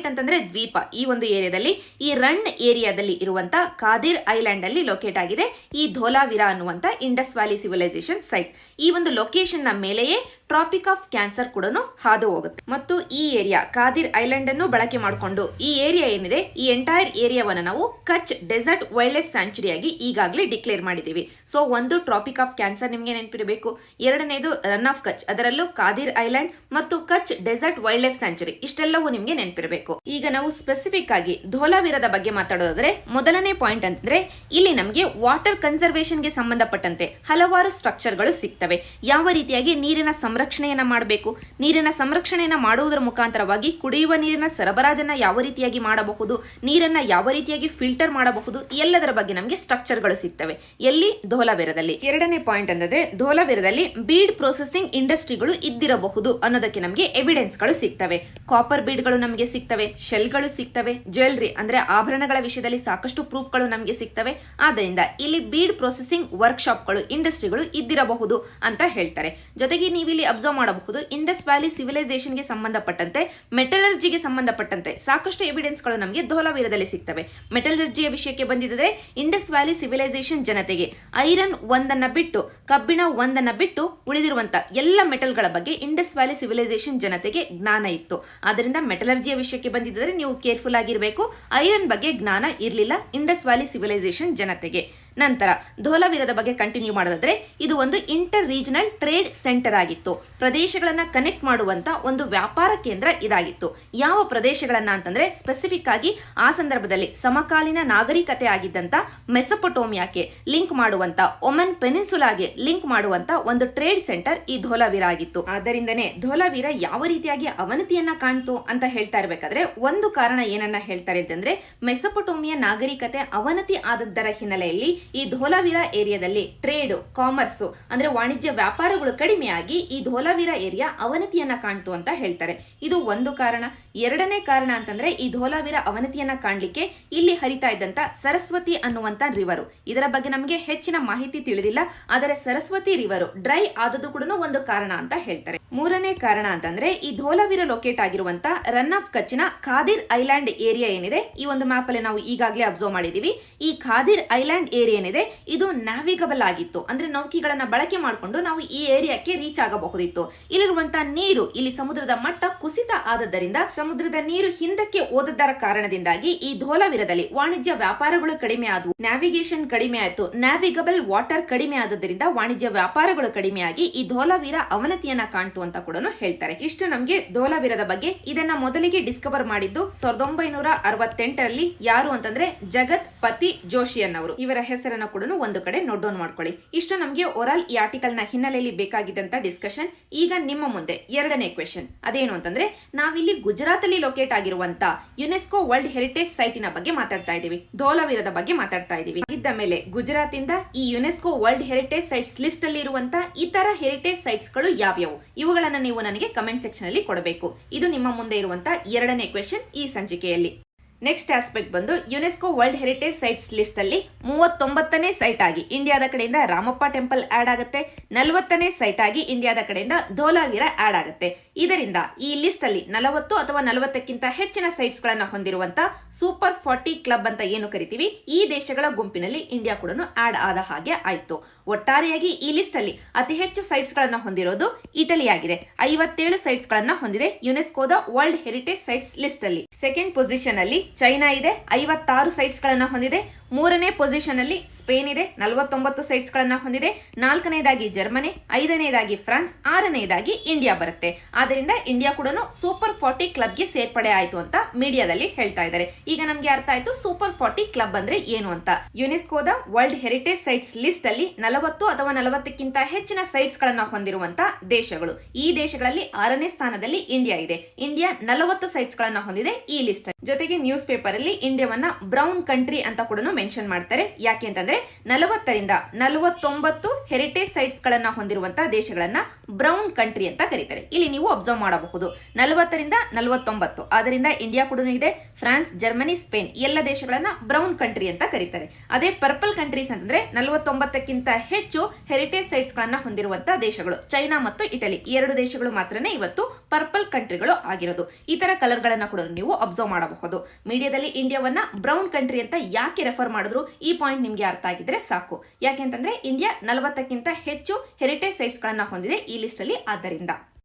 [SPEAKER 1] ಅಂತಂದ್ರೆ ದ್ವೀಪ. ಈ ಒಂದು ಏರಿಯಾದಲ್ಲಿ ಈ ರನ್ ಏರಿಯಾದಲ್ಲಿ ಇರುವಂತಹ ಕಾದಿರ್ ಐಲ್ಯಾಂಡ್ ಅಲ್ಲಿ ಲೊಕೇಟ್ ಆಗಿದೆ ಈ ಧೋಲಾವೀರ ಅನ್ನುವಂತ ಇಂಡಸ್ ವ್ಯಾಲಿ ಸಿವಿಲೈಸೇಷನ್ ಸೈಟ್. ಈ ಒಂದು ಲೊಕೇಶನ್ ನ ಮೇಲೆಯೇ ಟ್ರಾಪಿಕ್ ಆಫ್ ಕ್ಯಾನ್ಸರ್ ಕೂಡ ಹಾದು ಹೋಗುತ್ತೆ. ಮತ್ತು ಈ ಏರಿಯಾ ಕಾದಿರ್ ಐಲ್ಯಾಂಡ್ ಅನ್ನು ಬಳಕೆ ಮಾಡಿಕೊಂಡು ಈ ಏರಿಯಾ ಏನಿದೆ ಈ ಎಂಟೈರ್ ಏರಿಯಾವನ್ನ ನಾವು ಕಚ್ ಡೆಸರ್ಟ್ ವೈಲ್ಡ್ ಲೈಫ್ ಸ್ಯಾಂಚುರಿ ಆಗಿ ಈಗಾಗಲೇ ಡಿಕ್ಲೇರ್ ಮಾಡಿದ್ದೀವಿ. ಸೊ ಒಂದು ಟ್ರಾಪಿಕ್ ಆಫ್ ಕ್ಯಾನ್ಸರ್ ನಿಮಗೆ ನೆನಪಿರಬೇಕು, ಎರಡನೇದು ರನ್ ಆಫ್ ಕಚ್, ಅದರಲ್ಲೂ ಕಾದಿರ್ ಐಲ್ಯಾಂಡ್ ಮತ್ತು ಕಚ್ ಡೆಸರ್ಟ್ ವೈಲ್ಡ್ ಲೈಫ್ ಸ್ಯಾಂಚುರಿ, ಇಷ್ಟೆಲ್ಲವೂ ನಿಮಗೆ ನೆನಪಿರಬೇಕು. ಈಗ ನಾವು ಸ್ಪೆಸಿಫಿಕ್ ಆಗಿ ಧೋಲಾವೀರದ ಬಗ್ಗೆ ಮಾತಾಡೋದಾದ್ರೆ ಮೊದಲನೇ ಪಾಯಿಂಟ್ ಅಂತಂದ್ರೆ ಇಲ್ಲಿ ನಮಗೆ ವಾಟರ್ ಕನ್ಸರ್ವೇಷನ್ ಗೆ ಸಂಬಂಧಪಟ್ಟಂತೆ ಹಲವಾರು ಸ್ಟ್ರಕ್ಚರ್ ಗಳು ಸಿಗ್ತವೆ. ಯಾವ ರೀತಿಯಾಗಿ ನೀರಿನ ಸಂರಕ್ಷಣೆಯನ್ನ ಮಾಡಬೇಕು, ನೀರಿನ ಸಂರಕ್ಷಣೆಯನ್ನ ಮಾಡುವುದರ ಮುಖಾಂತರವಾಗಿ ಕುಡಿಯುವ ನೀರಿನ ಸರಬರಾಜನ್ನ ಯಾವ ರೀತಿಯಾಗಿ ಮಾಡಬಹುದು, ನೀರನ್ನ ಯಾವ ರೀತಿಯಾಗಿ ಫಿಲ್ಟರ್ ಮಾಡಬಹುದು, ಎಲ್ಲದರ ಬಗ್ಗೆ ನಮಗೆ ಸ್ಟ್ರಕ್ಚರ್ ಗಳು ಸಿಗ್ತವೆ. ಎಲ್ಲಿ ಧೋಲಾವೀರದಲ್ಲಿ. ಎರಡನೇ ಪಾಯಿಂಟ್ ಅಂದ್ರೆ ಧೋಲಾವೀರದಲ್ಲಿ ಬೀಡ್ ಪ್ರೊಸೆಸಿಂಗ್ ಇಂಡಸ್ಟ್ರಿಗಳು ಇದ್ದಿರಬಹುದು ಅನ್ನೋದಕ್ಕೆ ನಮಗೆ ಎವಿಡೆನ್ಸ್ ಗಳು ಸಿಗ್ತವೆ. ಕಾಪರ್ ಬೀಡ್ ಗಳು ನಮಗೆ ಸಿಗ್ತವೆ, ಶೆಲ್ ಗಳು ಸಿಗ್ತವೆ, ಜ್ಯುವೆಲರಿ ಅಂದ್ರೆ ಆಭರಣಗಳ ವಿಷಯದಲ್ಲಿ ಸಾಕಷ್ಟು ಪ್ರೂಫ್ ಗಳು ನಮಗೆ ಸಿಗ್ತವೆ. ಆದ್ದರಿಂದ ಇಲ್ಲಿ ಬೀಡ್ ಪ್ರೊಸೆಸಿಂಗ್ ವರ್ಕ್ ಶಾಪ್ ಗಳು, ಇಂಡಸ್ಟ್ರಿಗಳು ಇದ್ದಿರಬಹುದು ಅಂತ ಹೇಳ್ತಾರೆ. ಜೊತೆಗೆ ನೀವು ಇಲ್ಲಿ ಇಲ್ಲಿ ಅಬ್ಸರ್ವ್ ಮಾಡಬಹುದು ಇಂಡಸ್ ವ್ಯಾಲಿ ಸಿವಿಲೈಸೇಷನ್ ಗೆ ಸಂಬಂಧಪಟ್ಟಂತೆ ಮೆಟಲರ್ಜಿಗೆ ಸಂಬಂಧಪಟ್ಟಂತೆ ಸಾಕಷ್ಟು ಎವಿಡೆನ್ಸ್ ಗಳು ನಮಗೆ ಧೋಲಾವೀರದಲ್ಲಿ ಸಿಗ್ತವೆ. ಮೆಟಲರ್ಜಿಯ ವಿಷಯಕ್ಕೆ ಬಂದಿದ್ದರೆ ಇಂಡಸ್ ವ್ಯಾಲಿ ಸಿವಿಲೈಸೇಷನ್ ಜನತೆಗೆ ಐರನ್ ಒಂದನ್ನ ಬಿಟ್ಟು ಕಬ್ಬಿಣ ಒಂದನ್ನ ಬಿಟ್ಟು ಉಳಿದಿರುವಂತ ಎಲ್ಲ ಮೆಟಲ್ಗಳ ಬಗ್ಗೆ ಇಂಡಸ್ ವ್ಯಾಲಿ ಸಿವಿಲೈಸೇಷನ್ ಜನತೆಗೆ ಜ್ಞಾನ ಇತ್ತು. ಆದ್ದರಿಂದ ಮೆಟಲರ್ಜಿಯ ವಿಷಯಕ್ಕೆ ಬಂದಿದ್ದರೆ ನೀವು ಕೇರ್ಫುಲ್ ಆಗಿರಬೇಕು. ಐರನ್ ಬಗ್ಗೆ ಜ್ಞಾನ ಇರಲಿಲ್ಲ ಇಂಡಸ್ ವ್ಯಾಲಿ ಸಿವಿಲೈಸೇಷನ್ ಜನತೆಗೆ. ನಂತರ ಧೋಲಾವೀರದ ಬಗ್ಗೆ ಕಂಟಿನ್ಯೂ ಮಾಡೋದಾದ್ರೆ ಇದು ಒಂದು ಇಂಟರ್ ರೀಜನಲ್ ಟ್ರೇಡ್ ಸೆಂಟರ್ ಆಗಿತ್ತು. ಪ್ರದೇಶಗಳನ್ನ ಕನೆಕ್ಟ್ ಮಾಡುವಂತ ಒಂದು ವ್ಯಾಪಾರ ಕೇಂದ್ರ ಇದಾಗಿತ್ತು. ಯಾವ ಪ್ರದೇಶಗಳನ್ನ ಅಂತಂದ್ರೆ ಸ್ಪೆಸಿಫಿಕ್ ಆಗಿ ಆ ಸಂದರ್ಭದಲ್ಲಿ ಸಮಕಾಲೀನ ನಾಗರಿಕತೆ ಆಗಿದ್ದಂತ ಮೆಸೊಪೊಟೋಮಿಯಾಕ್ಕೆ ಲಿಂಕ್ ಮಾಡುವಂತ ಒಮನ್ ಪೆನಿನ್ಸುಲಾಗೆ ಲಿಂಕ್ ಮಾಡುವಂತ ಒಂದು ಟ್ರೇಡ್ ಸೆಂಟರ್ ಈ ಧೋಲಾವೀರ ಆಗಿತ್ತು. ಆದ್ದರಿಂದನೇ ಧೋಲಾವೀರ ಯಾವ ರೀತಿಯಾಗಿ ಅವನತಿಯನ್ನ ಕಾಣ್ತು ಅಂತ ಹೇಳ್ತಾ ಇರಬೇಕಾದ್ರೆ ಒಂದು ಕಾರಣ ಏನನ್ನ ಹೇಳ್ತಾರೆ ಅಂತಂದ್ರೆ ಮೆಸೊಪೊಟೋಮಿಯಾ ನಾಗರಿಕತೆ ಅವನತಿ ಆದದ್ದರ ಹಿನ್ನೆಲೆಯಲ್ಲಿ ಈ ಧೋಲಾವೀರ ಏರಿಯಾದಲ್ಲಿ ಟ್ರೇಡ್ ಕಾಮರ್ಸ್ ಅಂದ್ರೆ ವಾಣಿಜ್ಯ ವ್ಯಾಪಾರಗಳು ಕಡಿಮೆಯಾಗಿ ಈ ಧೋಲಾವೀರ ಏರಿಯಾ ಅವನತಿಯನ್ನ ಕಾಣ್ತು ಅಂತ ಹೇಳ್ತಾರೆ. ಇದು ಒಂದು ಕಾರಣ. ಎರಡನೇ ಕಾರಣ ಅಂತಂದ್ರೆ ಈ ಧೋಲಾವೀರ ಅವನತಿಯನ್ನ ಕಾಣ್ಲಿಕ್ಕೆ ಇಲ್ಲಿ ಹರಿತಾ ಇದ್ದಂತ ಸರಸ್ವತಿ ಅನ್ನುವಂತ ರಿವರು, ಇದರ ಬಗ್ಗೆ ನಮಗೆ ಹೆಚ್ಚಿನ ಮಾಹಿತಿ ತಿಳಿದಿಲ್ಲ. ಆದರೆ ಸರಸ್ವತಿ ರಿವರು ಡ್ರೈ ಆದದ್ದು ಕೂಡ ಒಂದು ಕಾರಣ ಅಂತ ಹೇಳ್ತಾರೆ. ಮೂರನೇ ಕಾರಣ ಅಂತಂದ್ರೆ ಈ ಧೋಲಾವೀರ ಲೊಕೇಟ್ ಆಗಿರುವಂತ ರನ್ ಆಫ್ ಕಚ್ನ ಖಾದಿರ್ ಐಲ್ಯಾಂಡ್ ಏರಿಯಾ ಏನಿದೆ ಈ ಒಂದು ಮ್ಯಾಪ್ ಅಲ್ಲಿ ನಾವು ಈಗಾಗಲೇ ಅಬ್ಸರ್ವ್ ಮಾಡಿದೀವಿ. ಈ ಖಾದಿರ್ ಐಲ್ಯಾಂಡ್ ಏರಿಯಾ ಏನಿದೆ ಇದು ನ್ಯಾವಿಗಬಲ್ ಆಗಿತ್ತು. ಅಂದ್ರೆ ನೌಕೆಗಳನ್ನ ಬಳಕೆ ಮಾಡಿಕೊಂಡು ನಾವು ಈ ಏರಿಯಾಕ್ಕೆ ರೀಚ್ ಆಗಬಹುದಿತ್ತು. ಇಲ್ಲಿರುವಂತಹ ನೀರು ಇಲ್ಲಿ ಸಮುದ್ರದ ಮಟ್ಟ ಕುಸಿತ ಆದದ್ದರಿಂದ ಸಮುದ್ರದ ನೀರು ಹಿಂದಕ್ಕೆ ಓದದ್ದರ ಕಾರಣದಿಂದಾಗಿ ಈ ಧೋಲಾವೀರದಲ್ಲಿ ವಾಣಿಜ್ಯ ವ್ಯಾಪಾರಗಳು ಕಡಿಮೆ ಆದವು, ನ್ಯಾವಿಗೇಷನ್ ಕಡಿಮೆ ಆಯಿತು, ನ್ಯಾವಿಗಬಲ್ ವಾಟರ್ ಕಡಿಮೆ ಆದದ್ದರಿಂದ ವಾಣಿಜ್ಯ ವ್ಯಾಪಾರಗಳು ಕಡಿಮೆಯಾಗಿ ಈ ಧೋಲಾವೀರ ಅವನತಿಯನ್ನ ಕಾಣ್ತು ಅಂತ ಕೂಡ ಹೇಳ್ತಾರೆ. ಇಷ್ಟು ನಮಗೆ ಧೋಲಾವೀರದ ಬಗ್ಗೆ. ಇದನ್ನ ಮೊದಲಿಗೆ ಡಿಸ್ಕವರ್ ಮಾಡಿದ್ದು 1968ರಲ್ಲಿ ಯಾರು ಅಂತಂದ್ರೆ ಜಗತ್ ಪತಿ ಜೋಶಿಯನ್ ಅವರು. ಇವರ ಹೆಸರನ್ನ ಕೂಡ ಒಂದು ಕಡೆ ನೋಟ್ ಡೌನ್ ಮಾಡ್ಕೊಳ್ಳಿ. ಇಷ್ಟು ನಮಗೆ ಓರಲ್ ಈ ಆರ್ಟಿಕಲ್ ನ ಹಿನ್ನೆಲೆಯಲ್ಲಿ ಬೇಕಾಗಿದ್ದಂತ ಡಿಸ್ಕಷನ್. ಈಗ ನಿಮ್ಮ ಮುಂದೆ ಎರಡನೇ ಕ್ವೆಶ್ಚನ್ ಅದೇನು ಅಂತಂದ್ರೆ ನಾವಿಲ್ಲಿ ಗುಜರಾತ್ ಅಲ್ಲಿ ಲೊಕೇಟ್ ಆಗಿರುವಂತ ಯುನೆಸ್ಕೋ ವರ್ಲ್ಡ್ ಹೆರಿಟೇಜ್ ಸೈಟಿನ ಬಗ್ಗೆ ಮಾತಾಡ್ತಾ ಇದೀವಿ, ಧೋಲಾವೀರದ ಬಗ್ಗೆ ಮಾತಾಡ್ತಾ ಇದೀವಿ. ಇದ್ದ ಮೇಲೆ ಗುಜರಾತ್ ಇಂದ ಈ UNESCO world heritage sites list ಅಲ್ಲಿ ಇರುವಂತ ಇತರ ಹೆರಿಟೇಜ್ ಸೈಟ್ಸ್ ಗಳು ಯಾವ್ಯಾವು ಇವುಗಳನ್ನ ನೀವು ನನಗೆ ಕಮೆಂಟ್ ಸೆಕ್ಷನ್ ಅಲ್ಲಿ ಕೊಡಬೇಕು. ಇದು ನಿಮ್ಮ ಮುಂದೆ ಇರುವಂತ ಎರಡನೇ ಕ್ವೆಶ್ಚನ್ ಈ ಸಂಚಿಕೆಯಲ್ಲಿ. ನೆಕ್ಸ್ಟ್ ಆಸ್ಪೆಕ್ಟ್ ಬಂದು UNESCO world heritage sites list ಅಲ್ಲಿ 39ನೇ ಸೈಟ್ ಆಗಿ ಇಂಡಿಯಾದ ಕಡೆಯಿಂದ ರಾಮಪ್ಪ ಟೆಂಪಲ್ ಆಡ್ ಆಗುತ್ತೆ. 40ನೇ ಸೈಟ್ ಆಗಿ ಇಂಡಿಯಾದ ಕಡೆಯಿಂದ ಧೋಲಾವೀರ ಆಡ್ ಆಗುತ್ತೆ. ಇದರಿಂದ ಈ ಲಿಸ್ಟ್ ಅಲ್ಲಿ 40 ಅಥವಾ 40ಕ್ಕಿಂತ ಹೆಚ್ಚಿನ ಸೈಟ್ಸ್ ಗಳನ್ನ ಹೊಂದಿರುವಂತ ಸೂಪರ್ 40 ಕ್ಲಬ್ ಅಂತ ಏನು ಕರಿತೀವಿ ಈ ದೇಶಗಳ ಗುಂಪಿನಲ್ಲಿ ಇಂಡಿಯಾ ಕೂಡ ಆಡ್ ಆದ ಹಾಗೆ ಆಯ್ತು. ಒಟ್ಟಾರೆಯಾಗಿ ಈ ಲಿಸ್ಟ್ ಅಲ್ಲಿ ಅತಿ ಹೆಚ್ಚು ಸೈಟ್ಸ್ ಗಳನ್ನ ಹೊಂದಿರೋದು ಇಟಲಿ ಆಗಿದೆ. 57 ಸೈಟ್ಸ್ ಗಳನ್ನ ಹೊಂದಿದೆ ಯುನೆಸ್ಕೋದ ವರ್ಲ್ಡ್ ಹೆರಿಟೇಜ್ ಸೈಟ್ಸ್ ಲಿಸ್ಟ್ ಅಲ್ಲಿ. ಸೆಕೆಂಡ್ ಪೊಸಿಷನ್ ಅಲ್ಲಿ ಚೈನಾ ಇದೆ, 56 ಸೈಟ್ಸ್ ಗಳನ್ನ ಹೊಂದಿದೆ. ಮೂರನೇ ಪೊಸಿಷನ್ ಅಲ್ಲಿ ಸ್ಪೇನ್ ಇದೆ, 49 ಸೈಟ್ಸ್ ಗಳನ್ನ ಹೊಂದಿದೆ. ನಾಲ್ಕನೇದಾಗಿ ಜರ್ಮನಿ, 5ನೇದಾಗಿ ಫ್ರಾನ್ಸ್, 6ನೇದಾಗಿ ಇಂಡಿಯಾ ಬರುತ್ತೆ. ಆದ್ದರಿಂದ ಇಂಡಿಯಾ ಕೂಡ ಸೂಪರ್ 40 ಕ್ಲಬ್ ಗೆ ಸೇರ್ಪಡೆ ಆಯ್ತು ಅಂತ ಮೀಡಿಯಾದಲ್ಲಿ ಹೇಳ್ತಾ ಇದ್ದಾರೆ. ಈಗ ನಮ್ಗೆ ಅರ್ಥ ಆಯ್ತು ಸೂಪರ್ 40 ಕ್ಲಬ್ ಅಂದ್ರೆ ಏನು ಅಂತ. ಯುನೆಸ್ಕೋದ ವರ್ಲ್ಡ್ ಹೆರಿಟೇಜ್ ಸೈಟ್ಸ್ ಲಿಸ್ಟ್ ಅಲ್ಲಿ 40 ಅಥವಾ 40ಕ್ಕಿಂತ ಹೆಚ್ಚಿನ ಸೈಟ್ಸ್ ಗಳನ್ನ ಹೊಂದಿರುವಂತ ದೇಶಗಳು. ಈ ದೇಶಗಳಲ್ಲಿ 6ನೇ ಸ್ಥಾನದಲ್ಲಿ ಇಂಡಿಯಾ ಇದೆ. ಇಂಡಿಯಾ 40 ಸೈಟ್ಸ್ ಗಳನ್ನ ಹೊಂದಿದೆ ಈ ಲಿಸ್ಟ್. ಜೊತೆಗೆ ನ್ಯೂಸ್ ಪೇಪರ್ ಅಲ್ಲಿ ಇಂಡಿಯಾವನ್ನ ಬ್ರೌನ್ ಕಂಟ್ರಿ ಅಂತ ಕೂಡ ಮೆನ್ಷನ್ ಮಾಡ್ತಾರೆ. ಯಾಕೆ ಅಂತಂದ್ರೆ 40ರಿಂದ 49 ಹೆರಿಟೇಜ್ ಸೈಟ್ಸ್ ಗಳನ್ನ ಹೊಂದಿರುವಂತಹ ದೇಶಗಳನ್ನ ಬ್ರೌನ್ ಕಂಟ್ರಿ ಅಂತ ಕರೀತಾರೆ. ಇಲ್ಲಿ ನೀವು ಅಬ್ಸರ್ವ್ ಮಾಡಬಹುದು 40ರಿಂದ 49. ಆದ್ದರಿಂದ ಇಂಡಿಯಾ ಕೂಡ ಇದೆ. ಫ್ರಾನ್ಸ್, ಜರ್ಮನಿ, ಸ್ಪೇನ್ ಎಲ್ಲ ದೇಶಗಳನ್ನ ಬ್ರೌನ್ ಕಂಟ್ರಿ ಅಂತ ಕರೀತಾರೆ. ಅದೇ ಪರ್ಪಲ್ ಕಂಟ್ರೀಸ್ ಅಂತಂದ್ರೆ 49ಕ್ಕಿಂತ ಹೆಚ್ಚು ಹೆರಿಟೇಜ್ ಸೈಟ್ಸ್ ಗಳನ್ನ ಹೊಂದಿರುವಂತಹ ದೇಶಗಳು ಚೈನಾ ಮತ್ತು ಇಟಲಿ, ಈ 2 ದೇಶಗಳು ಮಾತ್ರನೇ ಇವತ್ತು ಪರ್ಪಲ್ ಕಂಟ್ರಿಗಳು ಆಗಿರೋದು. ಈ ತರ ಕಲರ್ ಗಳನ್ನ ಕೂಡ ನೀವು ಅಬ್ಸರ್ವ್ ಮಾಡಬಹುದು. ಮೀಡಿಯಾದಲ್ಲಿ ಇಂಡಿಯಾವನ್ನ ಬ್ರೌನ್ ಕಂಟ್ರಿ ಅಂತ ಯಾಕೆ ರೆಫರ್ ಮಾಡಿದ್ರು ಈ ಪಾಯಿಂಟ್ ನಿಮ್ಗೆ ಅರ್ಥ ಆಗಿದ್ರೆ ಸಾಕು. ಯಾಕೆಂತಂದ್ರೆ ಇಂಡಿಯಾ 40ಕ್ಕಿಂತ ಹೆಚ್ಚು ಹೆರಿಟೇಜ್ ಸೈಟ್ಸ್ ಗಳನ್ನ ಹೊಂದಿದೆ ಈ ಲಿಸ್ಟ್ ಅಲ್ಲಿ. ಆದ್ದರಿಂದ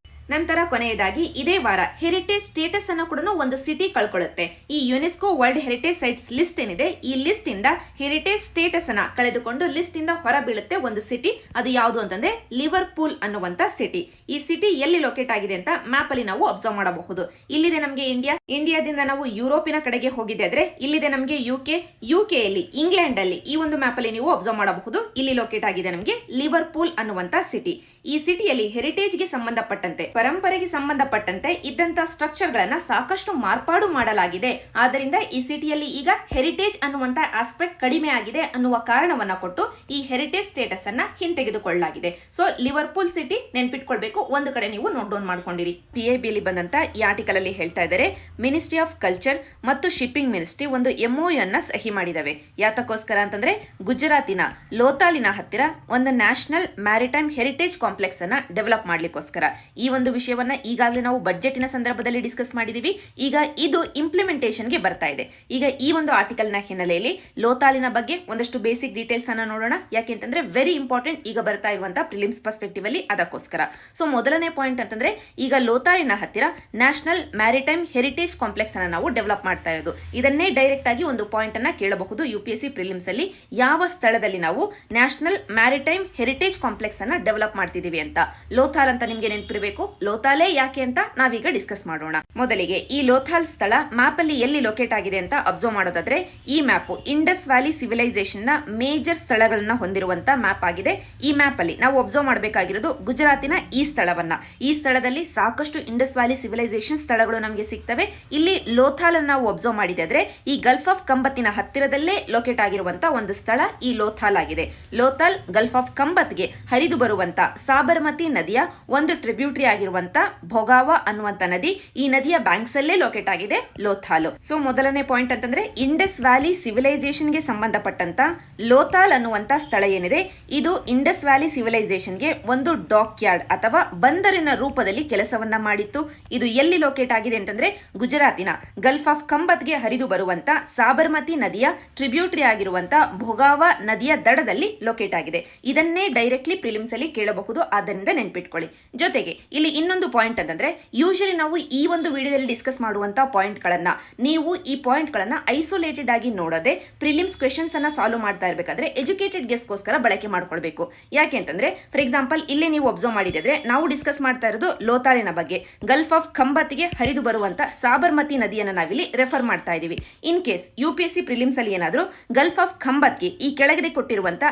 [SPEAKER 1] ನಂತರ ಕೊನೆಯದಾಗಿ ಇದೇ ವಾರ ಹೆರಿಟೇಜ್ ಸ್ಟೇಟಸ್ ಅನ್ನು ಕೂಡ ಒಂದು ಸಿಟಿ ಕಳ್ಕೊಳ್ಳುತ್ತೆ. ಈ UNESCO world heritage sites list ಏನಿದೆ ಈ ಲಿಸ್ಟ್ ಇಂದ ಹೆರಿಟೇಜ್ ಸ್ಟೇಟಸ್ ಅನ್ನ ಕಳೆದುಕೊಂಡು ಲಿಸ್ಟ್ ಇಂದ ಹೊರ ಬೀಳುತ್ತೆ ಒಂದು ಸಿಟಿ. ಅದು ಯಾವುದು ಅಂತಂದ್ರೆ ಲಿವರ್ಪೂಲ್ ಅನ್ನುವಂತ ಸಿಟಿ. ಈ ಸಿಟಿ ಎಲ್ಲಿ ಲೊಕೇಟ್ ಆಗಿದೆ ಅಂತ ಮ್ಯಾಪ್ ಅಲ್ಲಿ ನಾವು ಅಬ್ಸರ್ವ್ ಮಾಡಬಹುದು. ಇಲ್ಲಿದೆ ನಮಗೆ ಇಂಡಿಯಾ. ಇಂಡಿಯಾದಿಂದ ನಾವು ಯುರೋಪಿನ ಕಡೆಗೆ ಹೋಗಿದೆ ಆದ್ರೆ ಇಲ್ಲಿದೆ ನಮಗೆ ಯುಕೆ ಯಲ್ಲಿ ಇಂಗ್ಲೆಂಡ್ ಅಲ್ಲಿ ಈ ಒಂದು ಮ್ಯಾಪ್ ಅಲ್ಲಿ ನೀವು ಅಬ್ಸರ್ವ್ ಮಾಡಬಹುದು. ಇಲ್ಲಿ ಲೊಕೇಟ್ ಆಗಿದೆ ನಮಗೆ ಲಿವರ್ಪೂಲ್ ಅನ್ನುವಂತ ಸಿಟಿ. ಈ ಸಿಟಿಯಲ್ಲಿ ಹೆರಿಟೇಜ್ ಗೆ ಸಂಬಂಧಪಟ್ಟಂತೆ ಪರಂಪರೆಗೆ ಸಂಬಂಧಪಟ್ಟಂತೆ ಇದ್ದಂತ ಸ್ಟ್ರಕ್ಚರ್ ಗಳನ್ನ ಸಾಕಷ್ಟು ಮಾರ್ಪಾಡು ಮಾಡಲಾಗಿದೆ. ಆದ್ದರಿಂದ ಈ ಸಿಟಿಯಲ್ಲಿ ಈಗ ಹೆರಿಟೇಜ್ ಅನ್ನುವಂತ ಆಸ್ಪೆಕ್ಟ್ ಕಡಿಮೆ ಆಗಿದೆ ಅನ್ನುವ ಕಾರಣವನ್ನ ಕೊಟ್ಟು ಈ ಹೆರಿಟೇಜ್ ಸ್ಟೇಟಸ್ ಅನ್ನ ಹಿಂತೆಗೆದುಕೊಳ್ಳಲಾಗಿದೆ. ಸೊ ಲಿವರ್ಪೂಲ್ ಸಿಟಿ ನೆನ್ಪಿಟ್ಕೊಳ್ಬೇಕು, ಒಂದು ಕಡೆ ನೀವು ನೋಟ್ ಡೌನ್ ಮಾಡ್ಕೊಂಡಿರಿ. PIB ಅಲ್ಲಿ ಬಂದಂತ ಈ ಆರ್ಟಿಕಲ್ ಅಲ್ಲಿ ಹೇಳ್ತಾ ಇದ್ದಾರೆ, ಮಿನಿಸ್ಟ್ರಿ ಆಫ್ ಕಲ್ಚರ್ ಮತ್ತು ಶಿಪ್ಪಿಂಗ್ ಮಿನಿಸ್ಟ್ರಿ ಒಂದು MOU ಅನ್ನ ಸಹಿ ಮಾಡಿದವೆ. ಯಾತಕ್ಕೋಸ್ಕರ ಅಂತಂದ್ರೆ ಗುಜರಾತಿನ ಲೋತಾಲಿನ ಹತ್ತಿರ ಒಂದು ನ್ಯಾಷನಲ್ ಮ್ಯಾರಿಟೈಮ್ ಹೆರಿಟೇಜ್ ಕಾಂಪ್ಲೆಕ್ಸ್ ಅನ್ನ ಡೆವಲಪ್ ಮಾಡ್ಲಿಕ್ಕೋಸ್ಕರ. ಈ ಒಂದು ವಿಷಯವನ್ನ ಈಗಾಗಲೇ ನಾವು ಬಜೆಟಿನ ಸಂದರ್ಭದಲ್ಲಿ ಡಿಸ್ಕಸ್ ಮಾಡಿದೀವಿ. ಈಗ ಇದು ಇಂಪ್ಲಿಮೆಂಟೇಷನ್ಗೆ ಬರ್ತಾ ಇದೆ. ಈಗ ಈ ಒಂದು ಆರ್ಟಿಕಲ್ ನ ಹಿನ್ನೆಲೆಯಲ್ಲಿ ಲೋತಾಲಿನ ಬಗ್ಗೆ ಒಂದಷ್ಟು ಬೇಸಿಕ್ ಡೀಟೇಲ್ಸ್ ಅನ್ನ ನೋಡೋಣ. ಯಾಕೆಂತಂದ್ರೆ ವೆರಿ ಇಂಪಾರ್ಟೆಂಟ್ ಈಗ ಬರ್ತಾ ಇರುವಂತಹ ಪ್ರಿಲಿಮ್ಸ್ ಪರ್ಸ್ಪೆಕ್ಟಿವ್ ಅಲ್ಲಿ ಅದಕ್ಕೋಸ್ಕರ. ಸೊ ಮೊದಲನೇ ಪಾಯಿಂಟ್ ಅಂತಂದ್ರೆ ಈಗ ಲೋತಾಲಿನ ಹತ್ತಿರ ನ್ಯಾಷನಲ್ ಮ್ಯಾರಿಟೈಮ್ ಹೆರಿಟೇಜ್ ಕಾಂಪ್ಲೆಕ್ಸ್ ಅನ್ನ ನಾವು ಡೆವಲಪ್ ಮಾಡ್ತಾ ಇರೋದು. ಇದನ್ನೇ ಡೈರೆಕ್ಟ್ ಆಗಿ ಒಂದು ಪಾಯಿಂಟ್ ಅನ್ನ ಕೇಳಬಹುದು UPSC ಪ್ರಿಲಿಮ್ಸ್ ಅಲ್ಲಿ, ಯಾವ ಸ್ಥಳದಲ್ಲಿ ನಾವು ನ್ಯಾಷನಲ್ ಮ್ಯಾರಿಟೈಮ್ ಹೆರಿಟೇಜ್ ಕಾಂಪ್ಲೆಕ್ಸ್ ಅನ್ನ ಡೆವಲಪ್ ಮಾಡ್ತಿದೀವಿ ಅಂತ. ಲೋಥಾಲ್ ಅಂತ ನಿಮ್ಗೆ ನೆನಪಿರಬೇಕು. ಲೋಥಾಲೇ ಯಾಕೆ ಅಂತ ನಾವೀಗ ಡಿಸ್ಕಸ್ ಮಾಡೋಣ. ಮೊದಲಿಗೆ ಈ ಲೋಥಾಲ್ ಸ್ಥಳ ಮ್ಯಾಪ್ ಅಲ್ಲಿ ಎಲ್ಲಿ ಲೊಕೇಟ್ ಆಗಿದೆ ಅಂತ ಅಬ್ಸರ್ವ್ ಮಾಡೋದಾದ್ರೆ, ಈ ಮ್ಯಾಪ್ ಇಂಡಸ್ ವ್ಯಾಲಿ ಸಿವಿಲೈಸೇಷನ್ ನ ಮೇಜರ್ ಸ್ಥಳಗಳನ್ನ ಹೊಂದಿರುವಂತ ಮ್ಯಾಪ್ ಆಗಿದೆ. ಈ ಮ್ಯಾಪ್ ಅಲ್ಲಿ ನಾವು ಅಬ್ಸರ್ವ್ ಮಾಡಬೇಕಾಗಿರೋದು ಗುಜರಾತಿನ ಈ ಸ್ಥಳವನ್ನ. ಈ ಸ್ಥಳದಲ್ಲಿ ಸಾಕಷ್ಟು ಇಂಡಸ್ ವ್ಯಾಲಿ ಸಿವಿಲೈಸೇಷನ್ ಸ್ಥಳಗಳು ನಮಗೆ ಸಿಗ್ತವೆ. ಇಲ್ಲಿ ಲೋಥಾಲ್ ಅನ್ನು ನಾವು ಅಬ್ಸರ್ವ್ ಮಾಡಿದ್ರೆ ಈ ಗಲ್ಫ್ ಆಫ್ ಕಂಬತ್ತಿನ ಹತ್ತಿರದಲ್ಲೇ ಲೊಕೇಟ್ ಆಗಿರುವಂತ ಒಂದು ಸ್ಥಳ ಈ ಲೋಥಾಲ್ ಆಗಿದೆ. ಲೋಥಾಲ್ ಗಲ್ಫ್ ಆಫ್ ಕಂಬತ್ಗೆ ಹರಿದು ಬರುವಂತ ಸಾಬರಮತಿ ನದಿಯ ಒಂದು ಟ್ರಿಬ್ಯೂಟರಿ ಆಗಿರುವಂತ ಭೊಗಾವಾ ಅನ್ನುವಂತ ನದಿ, ಈ ನದಿಯ ಬ್ಯಾಂಕ್ಸ್ ಅಲ್ಲೇ ಲೊಕೇಟ್ ಆಗಿದೆ ಲೋಥಾಲ್. ಸೊ ಮೊದಲನೇ ಪಾಯಿಂಟ್ ಅಂತಂದ್ರೆ ಇಂಡಸ್ ವ್ಯಾಲಿ ಸಿವಿಲೈಸೇಷನ್ ಗೆ ಸಂಬಂಧಪಟ್ಟಂತ ಲೋಥಾಲ್ ಅನ್ನುವಂತ ಸ್ಥಳ ಏನಿದೆ, ಇದು ಇಂಡಸ್ ವ್ಯಾಲಿ ಸಿವಿಲೈಸೇಷನ್ ಗೆ ಒಂದು ಡಾಕ್ ಯಾರ್ಡ್ ಅಥವಾ ಬಂದರಿನ ರೂಪದಲ್ಲಿ ಕೆಲಸವನ್ನ ಮಾಡಿತ್ತು. ಇದು ಎಲ್ಲಿ ಲೊಕೇಟ್ ಆಗಿದೆ ಅಂತಂದ್ರೆ ಗುಜರಾತಿನ ಗಲ್ಫ್ ಆಫ್ ಕಂಬತ್ಗೆ ಹರಿದು ಬರುವಂತ ಸಾಬರಮತಿ ನದಿಯ ಟ್ರಿಬ್ಯೂಟರಿ ಆಗಿರುವಂತ ಭೊಗಾವಾ ನದಿಯ ದಡದಲ್ಲಿ ಲೊಕೇಟ್ ಆಗಿದೆ. ಇದನ್ನೇ ಡೈರೆಕ್ಟ್ಲಿ ಪ್ರಿಲಿಮ್ಸ್ ಅಲ್ಲಿ ಕೇಳಬಹುದು, ಆದ್ದರಿಂದ ನೆನ್ಪಿಟ್ಕೊಳ್ಳಿ. ಜೊತೆಗೆ ಇಲ್ಲಿ ಇನ್ನೊಂದು ಪಾಯಿಂಟ್ ಅಂತಂದ್ರೆ, ಯೂಶಲಿ ನಾವು ಈ ಒಂದು ವಿಡಿಯೋದಲ್ಲಿ ಡಿಸ್ಕಸ್ ಮಾಡುವಂತ ಪಾಯಿಂಟ್ ಗಳನ್ನ ನೀವು ಈ ಪಾಯಿಂಟ್ ಗಳನ್ನ ಐಸೋಲೇಟೆಡ್ ಆಗಿ ನೋಡದೆ ಪ್ರಿಲಿಮ್ಸ್ ಕ್ವೆಶನ್ಸ್ ಅನ್ನ ಸಾಲ್ವ್ ಮಾಡ್ತಾ ಇರಬೇಕಾದ್ರೆ ಎಜುಕೇಟೆಡ್ ಗೆಸ್ಗೋಸ್ಕರ ಬಳಕೆ ಮಾಡ್ಕೊಳ್ಬೇಕು. ಯಾಕೆ ಅಂತಂದ್ರೆ ಫಾರ್ ಎಕ್ಸಾಂಪಲ್ ಇಲ್ಲೇ ನೀವು ಅಬ್ಸರ್ವ್ ಮಾಡಿದ್ರೆ ನಾವು ಡಿಸ್ಕಸ್ ಮಾಡ್ತಾ ಇರೋದು ಲೋತಾಲಿನ ಬಗ್ಗೆ. ಗಲ್ಫ್ ಆಫ್ ಕಂಬತ್ಗೆ ಹರಿದು ಬರುವಂತ ಸಾಬರಮತಿ ನದಿಯನ್ನು ನಾವಿಲ್ಲಿ ರೆಫರ್ ಮಾಡ್ತಾ ಇದೀವಿ. ಇನ್ ಕೇಸ್ UPSC ಪ್ರಿಲಿಮ್ಸ್ ಅಲ್ಲಿ ಏನಾದ್ರು ಗಲ್ಫ್ ಆಫ್ ಕಂಬತ್ಗೆ ಈ ಕೆಳಗಡೆ ಕೊಟ್ಟಿರುವಂತ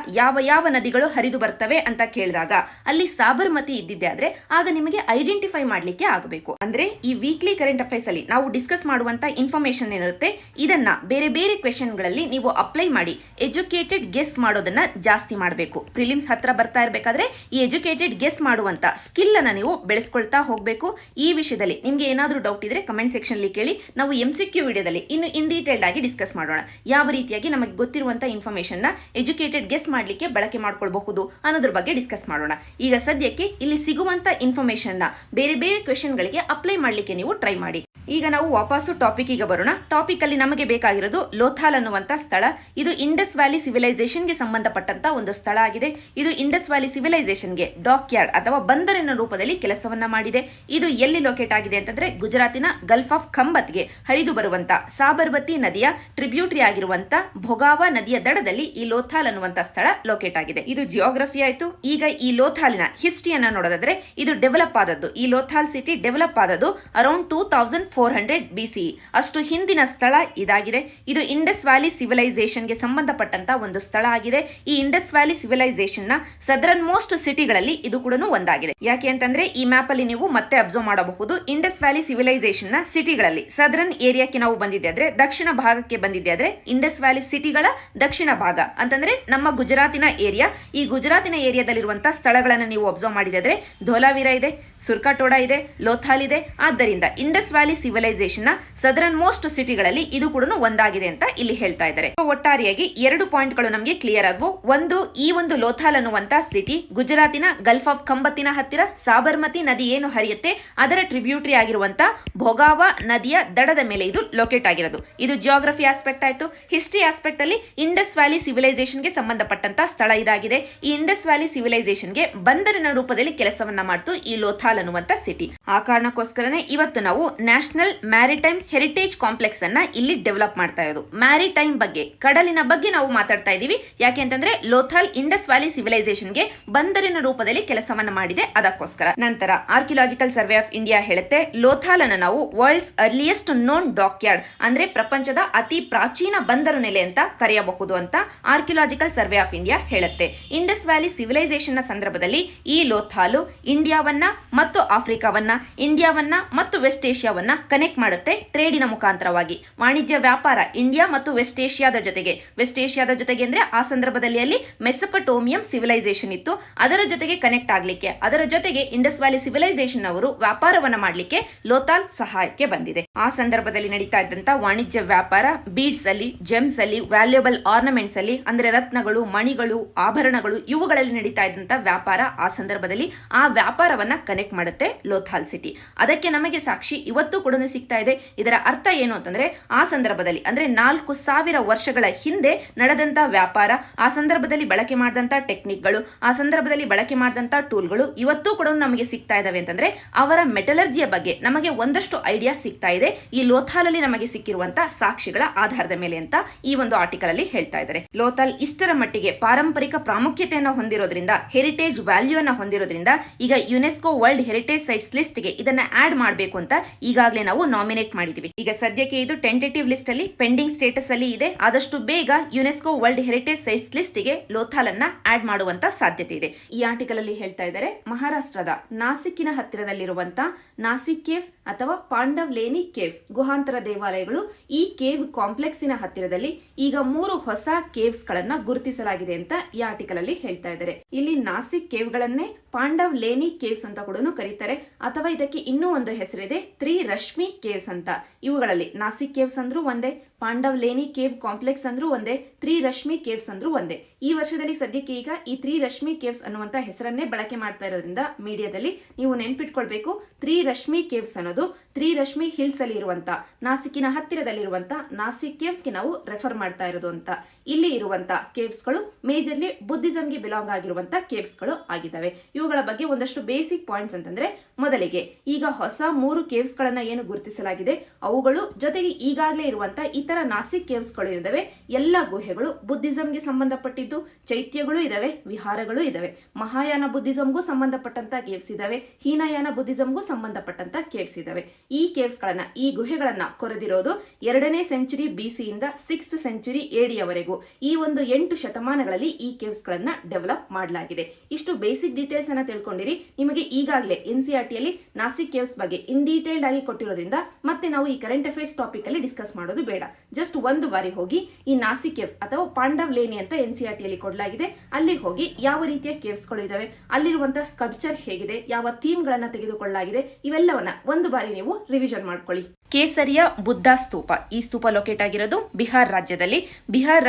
[SPEAKER 1] ಯಾವ ನದಿಗಳು ಹರಿದು ಬರ್ತವೆ ಅಂತ ಕೇಳಿದಾಗ ಅಲ್ಲಿ ಸಾಬರಮತಿ ಇದ್ದಿದ್ದೆ ಆದ್ರೆ ಆಗ ನಿಮಗೆ ಐಡೆಂಟಿಫೈ ಮಾಡ್ಲಿಕ್ಕೆ ಆಗಬೇಕು. ಅಂದ್ರೆ ಈ ವೀಕ್ಲಿ ಕರೆಂಟ್ ಅಫೇರ್ಸ್ ಅಲ್ಲಿ ನಾವು ಡಿಸ್ಕಸ್ ಮಾಡುವಂತ ಇನ್ಫಾರ್ಮೇಶನ್ ಏನಿರುತ್ತೆ ಇದನ್ನ ಬೇರೆ ಬೇರೆ ಕ್ವೆಶನ್ ಗಳಲ್ಲಿ ನೀವು ಅಪ್ಲೈ ಮಾಡಿ ಎಜುಕೇಟೆಡ್ ಗೆಸ್ ಮಾಡೋದನ್ನ ಜಾಸ್ತಿ ಮಾಡಬೇಕು. ಪ್ರಿಲಿಮ್ಸ್ ಹತ್ರ ಬರ್ತಾ ಇರಬೇಕಾದ್ರೆ ಈ ಎಜುಕೇಟೆಡ್ ಗೆಸ್ ಮಾಡುವಂತ ಸ್ಕಿಲ್ ಅನ್ನ ನೀವು ಬೆಳೆಸ್ಕೊಳ್ತಾ ಹೋಗಬೇಕು. ಈ ವಿಷಯದಲ್ಲಿ ನಿಮ್ಗೆ ಏನಾದ್ರೂ ಡೌಟ್ ಇದ್ರೆ ಕಮೆಂಟ್ ಸೆಕ್ಷನ್ ಅಲ್ಲಿ ಕೇಳಿ. ನಾವು MCQ ವಿಡಿಯೋದಲ್ಲಿ ಇನ್ನು ಇನ್ ಡೀಟೇಲ್ಡ್ ಆಗಿ ಡಿಸ್ಕಸ್ ಮಾಡೋಣ. ಯಾವ ರೀತಿಯಾಗಿ ನಮಗೆ ಗೊತ್ತಿರುವಂತ ಇನ್ಫಾರ್ಮೇಶನ್ ನ ಎಜುಕೇಟೆಡ್ ಗೆಸ್ ಮಾಡ್ಲಿಕ್ಕೆ ಬಳಕೆ ಮಾಡ್ಕೊಳ್ಬಹುದು ಅನ್ನೋದ್ರ ಬಗ್ಗೆ ಡಿಸ್ಕಸ್ ಮಾಡೋಣ. ಈಗ ಸದ್ಯಕ್ಕೆ ಇಲ್ಲಿ ಸಿಗುವಂತ ಇನ್ಫಾರ್ಮೇಶನ್ ನ ಬೇರೆ ಬೇರೆ ಕ್ವೆಶನ್ ಗಳಿಗೆ ಅಪ್ಲೈ ಮಾಡ್ಲಿಕ್ಕೆ ನೀವು ಟ್ರೈ ಮಾಡಿ. ಈಗ ನಾವು ವಾಪಸ್ಸು ಟಾಪಿಕ್ ಈಗ ಬರೋಣ. ಟಾಪಿಕ್ ಅಲ್ಲಿ ನಮಗೆ ಬೇಕಾಗಿರೋದು ಲೋಥಾಲ್ ಅನ್ನುವಂತ ಸ್ಥಳ. ಇದು ಇಂಡಸ್ ವ್ಯಾಲಿ ಸಿವಿಲೈಸೇಷನ್ ಗೆ ಸಂಬಂಧಪಟ್ಟಂತ ಒಂದು ಸ್ಥಳ ಆಗಿದೆ. ಇದು ಇಂಡಸ್ ವ್ಯಾಲಿ ಸಿವಿಲೈಸೇಷನ್ ಗೆ ಡಾಕ್ ಯಾರ್ಡ್ ಅಥವಾ ಬಂದರಿನ ರೂಪದಲ್ಲಿ ಕೆಲಸವನ್ನ ಮಾಡಿದೆ. ಇದು ಎಲ್ಲಿ ಲೊಕೇಟ್ ಆಗಿದೆ ಅಂತಂದ್ರೆ ಗುಜರಾತಿನ ಗಲ್ಫ್ ಆಫ್ ಕಂಬತ್ಗೆ ಹರಿದು ಬರುವಂತ ಸಾಬರಮತಿ ನದಿಯ ಟ್ರಿಬ್ಯೂಟರಿ ಆಗಿರುವಂತ ಭೊಗಾವಾ ನದಿಯ ದಡದಲ್ಲಿ ಈ ಲೋಥಾಲ್ ಅನ್ನುವಂತ ಸ್ಥಳ ಲೊಕೇಟ್ ಆಗಿದೆ. ಇದು ಜಿಯೋಗ್ರಫಿ ಆಯ್ತು. ಈಗ ಈ ಲೋಥಾಲಿನ ಹಿಸ್ಟ್ರಿಯನ್ನ ನೋಡೋದಾದ್ರೆ ಇದು ಡೆವಲಪ್ ಆದದ್ದು, ಈ ಲೋಥಾಲ್ ಸಿಟಿ ಡೆವಲಪ್ ಆದದ್ದು ಅರೌಂಡ್ 2400 BCE. ಅಷ್ಟು ಹಿಂದಿನ ಸ್ಥಳ ಇದಾಗಿದೆ. ಇದು ಇಂಡಸ್ ವ್ಯಾಲಿ ಸಿವಿಲೈಸೇಷನ್ ಗೆ ಸಂಬಂಧಪಟ್ಟಂತ ಒಂದು ಸ್ಥಳ ಆಗಿದೆ. ಈ ಇಂಡಸ್ ವ್ಯಾಲಿ ಸಿವಿಲೈಸೇಷನ್ ನ ಸದರನ್ ಮೋಸ್ಟ್ ಸಿಟಿಗಳಲ್ಲಿ ಇದು ಕೂಡ ಒಂದಾಗಿದೆ. ಯಾಕೆ ಅಂತಂದ್ರೆ ಈ ಮ್ಯಾಪ್ ಅಲ್ಲಿ ನೀವು ಮತ್ತೆ ಅಬ್ಸರ್ವ್ ಮಾಡಬಹುದು, ಇಂಡಸ್ ವ್ಯಾಲಿ ಸಿವಿಲೈಸೇಷನ್ ನ ಸಿಟಿಗಳಲ್ಲಿ ಸದರನ್ ಏರಿಯಾಕ್ಕೆ ನಾವು ಬಂದಿದ್ದೆ ಆದ್ರೆ, ದಕ್ಷಿಣ ಭಾಗಕ್ಕೆ ಬಂದಿದ್ದೆ ಆದ್ರೆ ಇಂಡಸ್ ವ್ಯಾಲಿ ಸಿಟಿಗಳ ದಕ್ಷಿಣ ಭಾಗ ಅಂತಂದ್ರೆ ನಮ್ಮ ಗುಜರಾತಿನ ಏರಿಯಾ. ಈ ಗುಜರಾತಿನ ಏರಿಯಾದಲ್ಲಿರುವಂತಹ ಸ್ಥಳಗಳನ್ನು ನೀವು ಅಬ್ಸರ್ವ್ ಮಾಡಿದ್ರೆ ಧೋಲಾವೀರ ಇದೆ, ಸುರ್ಕಾಟೋಡಾ ಇದೆ, ಲೋಥಾಲ್ ಇದೆ. ಆದ್ದರಿಂದ ಇಂಡಸ್ ವ್ಯಾಲಿ ಸಿವಿಲೈಸೇಷನ್ ನ ಸದರನ್ ಮೋಸ್ಟ್ ಸಿಟಿಗಳಲ್ಲಿ ಇದು ಕೂಡ ಒಂದಾಗಿದೆ ಅಂತ ಇಲ್ಲಿ ಹೇಳ್ತಾ ಇದ್ದಾರೆ. ಒಟ್ಟಾರೆಯಾಗಿ 2 ಪಾಯಿಂಟ್ಗಳು ನಮಗೆ ಕ್ಲಿಯರ್ ಆದವು. ಒಂದು, ಈ ಒಂದು ಲೋಥಾಲ್ ಅನ್ನುವಂತ ಸಿಟಿ ಗುಜರಾತಿನ ಗಲ್ಫ್ ಆಫ್ ಕಂಬತ್ತಿನ ಹತ್ತಿರ ಸಾಬರಮತಿ ನದಿ ಏನು ಹರಿಯುತ್ತೆ ಅದರ ಟ್ರಿಬ್ಯೂಟರಿ ಆಗಿರುವಂತ ಭೊಗಾವಾ ನದಿಯ ದಡದ ಮೇಲೆ ಇದು ಲೊಕೇಟ್ ಆಗಿರೋದು. ಇದು ಜಿಯೋಗ್ರಫಿ ಆಸ್ಪೆಕ್ಟ್ ಆಯ್ತು. ಹಿಸ್ಟ್ರಿ ಆಸ್ಪೆಕ್ಟ್ ಅಲ್ಲಿ ಇಂಡಸ್ ವ್ಯಾಲಿ ಸಿವಿಲೈಸೇಷನ್ ಗೆ ಸಂಬಂಧಪಟ್ಟಂತ ಸ್ಥಳ ಇದಾಗಿದೆ. ಈ ಇಂಡಸ್ ವ್ಯಾಲಿ ಸಿವಿಲೈಸೇಷನ್ ಗೆ ಬಂದರಿನ ರೂಪದಲ್ಲಿ ಕೆಲಸವನ್ನ ಮಾಡ್ತು ಈ ಲೋಥಾಲ್ ಅನ್ನುವಂತ ಸಿಟಿ. ಆ ಕಾರಣಕ್ಕೋಸ್ಕರನೇ ಇವತ್ತು ನಾವು national national maritime heritage complex ಅನ್ನ ಇಲ್ಲಿ ಡೆವಲಪ್ ಮಾಡ್ತಾ ಇರೋದು. ಮ್ಯಾರಿಟೈಮ್ ಬಗ್ಗೆ, ಕಡಲಿನ ಬಗ್ಗೆ ನಾವು ಮಾತಾಡ್ತಾ ಇದ್ದೀವಿ. ಯಾಕೆ ಅಂತಂದ್ರೆ ಲೋಥಲ್ ಇಂಡಸ್ ವ್ಯಾಲಿ ಸಿವಿಲೈಸೇಷನ್ಗೆ ಬಂದರಿನ ರೂಪದಲ್ಲಿ ಕೆಲಸವನ್ನ ಮಾಡಿದೆ, ಅದಕ್ಕೋಸ್ಕರ. ನಂತರ ಆರ್ಕಿಯಾಲಜಿಕಲ್ ಸರ್ವೆ ಆಫ್ ಇಂಡಿಯಾ ಹೇಳುತ್ತೆ ಲೋಥಾಲ್ ಅನ್ನ ನಾವು ವರ್ಲ್ಡ್ಸ್ ಅರ್ಲಿಯೆಸ್ಟ್ ನೋನ್ ಡಾಕ್ಯಾರ್ಡ್ ಅಂದ್ರೆ ಪ್ರಪಂಚದ ಅತಿ ಪ್ರಾಚೀನ ಬಂದರು ನೆಲೆ ಅಂತ ಕರೆಯಬಹುದು ಅಂತ ಆರ್ಕಿಯಾಲಜಿಕಲ್ ಸರ್ವೆ ಆಫ್ ಇಂಡಿಯಾ ಹೇಳುತ್ತೆ. ಇಂಡಸ್ ವ್ಯಾಲಿ ಸಿವಿಲೈಸೇಷನ್ ನ ಸಂದರ್ಭದಲ್ಲಿ ಈ ಲೋಥಾಲು ಇಂಡಿಯಾವನ್ನ ಮತ್ತು ಆಫ್ರಿಕಾವನ್ನ, ಇಂಡಿಯಾವನ್ನ ಮತ್ತು ವೆಸ್ಟ್ ಏಷ್ಯಾವನ್ನ ಕನೆಕ್ಟ್ ಮಾಡುತ್ತೆ ಟ್ರೇಡಿನ ಮುಖಾಂತರವಾಗಿ. ವಾಣಿಜ್ಯ ವ್ಯಾಪಾರ ಇಂಡಿಯಾ ಮತ್ತು ವೆಸ್ಟ್ ಏಷ್ಯಾದ ಜೊತೆಗೆ ಅಂದ್ರೆ ಆ ಸಂದರ್ಭದಲ್ಲಿ ಅಲ್ಲಿ ಮೆಸೊಪಟೋಮಿಯಂ ಸಿವಿಲೈಸೇಷನ್ ಇತ್ತು, ಅದರ ಜೊತೆಗೆ ಕನೆಕ್ಟ್ ಆಗ್ಲಿಕ್ಕೆ, ಅದರ ಜೊತೆಗೆ ಇಂಡಸ್ ವ್ಯಾಲಿ ಸಿವಿಲೈಸೇಷನ್ ಅವರು ವ್ಯಾಪಾರವನ್ನ ಮಾಡ್ಲಿಕ್ಕೆ ಲೋಥಾಲ್ ಸಹಾಯಕ್ಕೆ ಬಂದಿದೆ. ಆ ಸಂದರ್ಭದಲ್ಲಿ ನಡೀತಾ ಇದ್ದಂತ ವಾಣಿಜ್ಯ ವ್ಯಾಪಾರ ಬೀಡ್ಸ್ ಅಲ್ಲಿ, ಜೆಮ್ಸ್ ಅಲ್ಲಿ, ವ್ಯಾಲ್ಯೂಬಲ್ ಆರ್ನಮೆಂಟ್ಸ್ ಅಲ್ಲಿ ಅಂದ್ರೆ ರತ್ನಗಳು, ಮಣಿಗಳು, ಆಭರಣಗಳು ಇವುಗಳಲ್ಲಿ ನಡೀತಾ ಇದ್ದಂತ ವ್ಯಾಪಾರ ಆ ಸಂದರ್ಭದಲ್ಲಿ ಆ ವ್ಯಾಪಾರವನ್ನ ಕನೆಕ್ಟ್ ಮಾಡುತ್ತೆ ಲೋಥಾಲ್ ಸಿಟಿ. ಅದಕ್ಕೆ ನಮಗೆ ಸಾಕ್ಷಿ ಇವತ್ತು ಕೂಡ ಸಿಗ್ತಾ ಇದೆ. ಇದರ ಅರ್ಥ ಏನು ಅಂತಂದ್ರೆ ಆ ಸಂದರ್ಭದಲ್ಲಿ ಅಂದ್ರೆ 4000 ವರ್ಷಗಳ ಹಿಂದೆ ನಡೆದಂತ ವ್ಯಾಪಾರ, ಆ ಸಂದರ್ಭದಲ್ಲಿ ಬಳಕೆ ಮಾಡಿದಂತ ಟೆಕ್ನಿಕ್ಗಳು, ಆ ಸಂದರ್ಭದಲ್ಲಿ ಬಳಕೆ ಮಾಡಿದಂತ ಟೂಲ್ಗಳು ಇವತ್ತು ಕೂಡ ನಮಗೆ ಸಿಗ್ತಾ ಇದಾವೆ ಅಂತಂದ್ರೆ ಅವರ ಮೆಟಲರ್ಜಿಯ ಬಗ್ಗೆ ನಮಗೆ ಒಂದಷ್ಟು ಐಡಿಯಾ ಸಿಗ್ತಾ ಇದೆ ಈ ಲೋಥಾಲ್ ಅಲ್ಲಿ ನಮಗೆ ಸಿಕ್ಕಿರುವಂತ ಸಾಕ್ಷಿಗಳ ಆಧಾರದ ಮೇಲೆ ಅಂತ ಈ ಒಂದು ಆರ್ಟಿಕಲ್ ಅಲ್ಲಿ ಹೇಳ್ತಾ ಇದ್ದಾರೆ. ಲೋಥಾಲ್ ಇಷ್ಟರ ಮಟ್ಟಿಗೆ ಪಾರಂಪರಿಕ ಪ್ರಾಮುಖ್ಯತೆಯನ್ನು ಹೊಂದಿರೋದ್ರಿಂದ, ಹೆರಿಟೇಜ್ ವ್ಯಾಲ್ಯೂ ಅನ್ನ ಹೊಂದಿರೋದ್ರಿಂದ ಈಗ UNESCO world heritage sites list ಗೆ ಇದನ್ನ ಆಡ್ ಮಾಡಬೇಕು ಅಂತ ಈಗಾಗಲೇ ನಾವು ನಾಮಿನೇಟ್ ಮಾಡಿದೀವಿ. ಈಗ ಸದ್ಯಕ್ಕೆ ಇದು ಟೆಂಟೇಟಿವ್ ಲಿಸ್ಟ್ ಅಲ್ಲಿ ಪೆಂಡಿಂಗ್ ಸ್ಟೇಟಸ್ ಅಲ್ಲಿ ಇದೆ. ಆದಷ್ಟು ಬೇಗ UNESCO world heritage sites list ಗೆ ಲೋಥಾಲ್ ಅನ್ನ ಆಡ್ ಮಾಡುವಂತ ಸಾಧ್ಯತೆ ಇದೆ. ಈ ಆರ್ಟಿಕಲ್ ಅಲ್ಲಿ ಹೇಳ್ತಾ ಇದ್ದಾರೆ ಮಹಾರಾಷ್ಟ್ರದ ನಾಸಿಕ್ಕಿನ ಹತ್ತಿರದಲ್ಲಿರುವಂತ ನಾಸಿಕ್ ಕೇವ್ಸ್ ಅಥವಾ ಪಾಂಡವ್ಲೇನಿ ಕೇವ್ಸ್ ಗುಹಾಂತರ ದೇವಾಲಯಗಳು, ಈ ಕೇವ್ ಕಾಂಪ್ಲೆಕ್ಸಿನ ಹತ್ತಿರದಲ್ಲಿ ಈಗ 3 ಹೊಸ ಕೇವ್ಸ್ ಗಳನ್ನ ಗುರುತಿಸಲಾಗಿದೆ ಅಂತ ಈ ಆರ್ಟಿಕಲ್ ಅಲ್ಲಿ ಹೇಳ್ತಾ ಇದ್ದಾರೆ. ಇಲ್ಲಿ ನಾಸಿಕ್ ಕೇವ್ ಗಳನ್ನೇ ಪಾಂಡವ್ಲೇನಿ ಕೇವ್ಸ್ ಅಂತ ಕೂಡ ಕರೀತಾರೆ, ಅಥವಾ ಇದಕ್ಕೆ ಇನ್ನೂ ಒಂದು ಹೆಸರಿದೆ ತ್ರಿರಶ್ಮಿ ಕೇವ್ಸ್ ಅಂತ. ಇವುಗಳಲ್ಲಿ ನಾಸಿಕ್ ಕೇವ್ಸ್ ಅಂದ್ರೂ ಒಂದೇ, ಪಾಂಡವ್ಲೇನಿ ಕೇವ್ ಕಾಂಪ್ಲೆಕ್ಸ್ ಅಂದ್ರೂ ಒಂದೇ, ತ್ರಿರಶ್ಮಿ ಕೇವ್ಸ್ ಅಂದ್ರೂ ಒಂದೇ. ಈ ವರ್ಷದಲ್ಲಿ ಸದ್ಯಕ್ಕೆ ಈಗ ಈ ತ್ರಿರಶ್ಮಿ ಕೇವ್ಸ್ ಅನ್ನುವಂತ ಹೆಸರನ್ನೇ ಬಳಕೆ ಮಾಡ್ತಾ ಇರೋದ್ರಿಂದ ಮೀಡಿಯಾದಲ್ಲಿ ನೀವು ನೆನ್ಪಿಟ್ಕೊಳ್ಬೇಕು, ತ್ರಿರಶ್ಮಿ ಕೇವ್ಸ್ ಅನ್ನೋದು ತ್ರಿರಶ್ಮಿ ಹಿಲ್ಸ್ ಅಲ್ಲಿ ಇರುವಂತ ನಾಸಿಕ್ಕಿನ ಹತ್ತಿರದಲ್ಲಿರುವಂತ ನಾಸಿಕ್ ಕೇವ್ಸ್ ಗೆ ನಾವು ರೆಫರ್ ಮಾಡ್ತಾ ಇರೋದು ಅಂತ. ಇಲ್ಲಿ ಇರುವಂತ ಕೇವ್ಸ್ ಗಳು ಮೇಜರ್ಲಿ ಬುದ್ಧಿಸಂಗೆ ಬಿಲಾಂಗ್ ಆಗಿರುವಂತ ಕೇವ್ಸ್ ಗಳು ಆಗಿದ್ದಾವೆ. ಇವುಗಳ ಬಗ್ಗೆ ಒಂದಷ್ಟು ಬೇಸಿಕ್ ಪಾಯಿಂಟ್ಸ್ ಅಂತಂದ್ರೆ, ಮೊದಲಿಗೆ ಈಗ ಹೊಸ 3 ಕೇವ್ಸ್ ಗಳನ್ನ ಏನು ಗುರುತಿಸಲಾಗಿದೆ ಅವುಗಳು ಜೊತೆಗೆ ಈಗಾಗಲೇ ಇರುವಂತ ಇತರ ನಾಸಿಕ್ ಕೇವ್ಸ್ ಗಳು ಇದಾವೆ. ಎಲ್ಲ ಗುಹೆಗಳು ಬುದ್ಧಿಸಂಗೆ ಸಂಬಂಧಪಟ್ಟಿದ್ದು, ಚೈತ್ಯಗಳು ಇದಾವೆ, ವಿಹಾರಗಳು ಇದಾವೆ. ಮಹಾಯಾನ ಬುದ್ಧಿಸಂಗೂ ಸಂಬಂಧಪಟ್ಟಂತ ಕೇವ್ಸ್ ಇದಾವೆ, ಹೀನಯಾನ ಬುದ್ಧಿಸಂಗೂ ಸಂಬಂಧಪಟ್ಟಂತ ಕೇವ್ಸ್ ಇದಾವೆ. ಈ ಕೇವ್ಸ್ ಗಳನ್ನ, ಈ ಗುಹೆಗಳನ್ನ ಕೊರೆದಿರೋದು 2ನೇ ಸೆಂಚುರಿ BC ಇಂದ 6th ಸೆಂಚುರಿ AD ಯವರೆಗೂ. ಈ ಒಂದು 8 ಶತಮಾನಗಳಲ್ಲಿ ಈ ಕೇವ್ಸ್ ಗಳನ್ನ ಡೆವಲಪ್ ಮಾಡಲಾಗಿದೆ. ಇಷ್ಟು ಬೇಸಿಕ್ ಡೀಟೇಲ್ಸ್ ಅನ್ನ ತಿಳ್ಕೊಂಡಿರಿ. ನಿಮಗೆ ಈಗಾಗಲೇ NCERT ಅಲ್ಲಿ ನಾಸಿಕ್ ಕೇವ್ಸ್ ಬಗ್ಗೆ ಇನ್ ಡೀಟೇಲ್ಡ್ ಆಗಿ ಕೊಟ್ಟಿರೋದ್ರಿಂದ ಮತ್ತೆ ನಾವು ಈ ಕರೆಂಟ್ ಅಫೇರ್ಸ್ ಟಾಪಿಕ್ ಅಲ್ಲಿ ಡಿಸ್ಕಸ್ ಮಾಡೋದು ಬೇಡ. ಜಸ್ಟ್ ಒಂದು ಬಾರಿ ಹೋಗಿ ಈ ನಾಸಿಕ್ ಕೇವ್ಸ್ ಅಥವಾ ಪಾಂಡವ್ಲೇನಿ ಅಂತ NCERT ಅಲ್ಲಿ ಕೊಡಲಾಗಿದೆ, ಅಲ್ಲಿ ಹೋಗಿ ಯಾವ ರೀತಿಯ ಕೇವ್ಸ್ ಗಳು ಇದಾವೆ, ಅಲ್ಲಿರುವಂತಹ ಸ್ಕಲ್ಪ್ಚರ್ ಹೇಗಿದೆ, ಯಾವ ಥೀಮ್ ಗಳನ್ನ ತೆಗೆದುಕೊಳ್ಳಲಾಗಿದೆ, ಇವೆಲ್ಲವನ್ನ ಒಂದು ಬಾರಿ ನೀವು ರಿವಿಷನ್ ಮಾಡ್ಕೊಳ್ಳಿ. ಕೇಸರಿಯ ಬುದ್ಧ ಸ್ತೂಪ, ಈ ಸ್ತೂಪ ಲೊಕೇಟ್ ಆಗಿರೋದು ಬಿಹಾರ್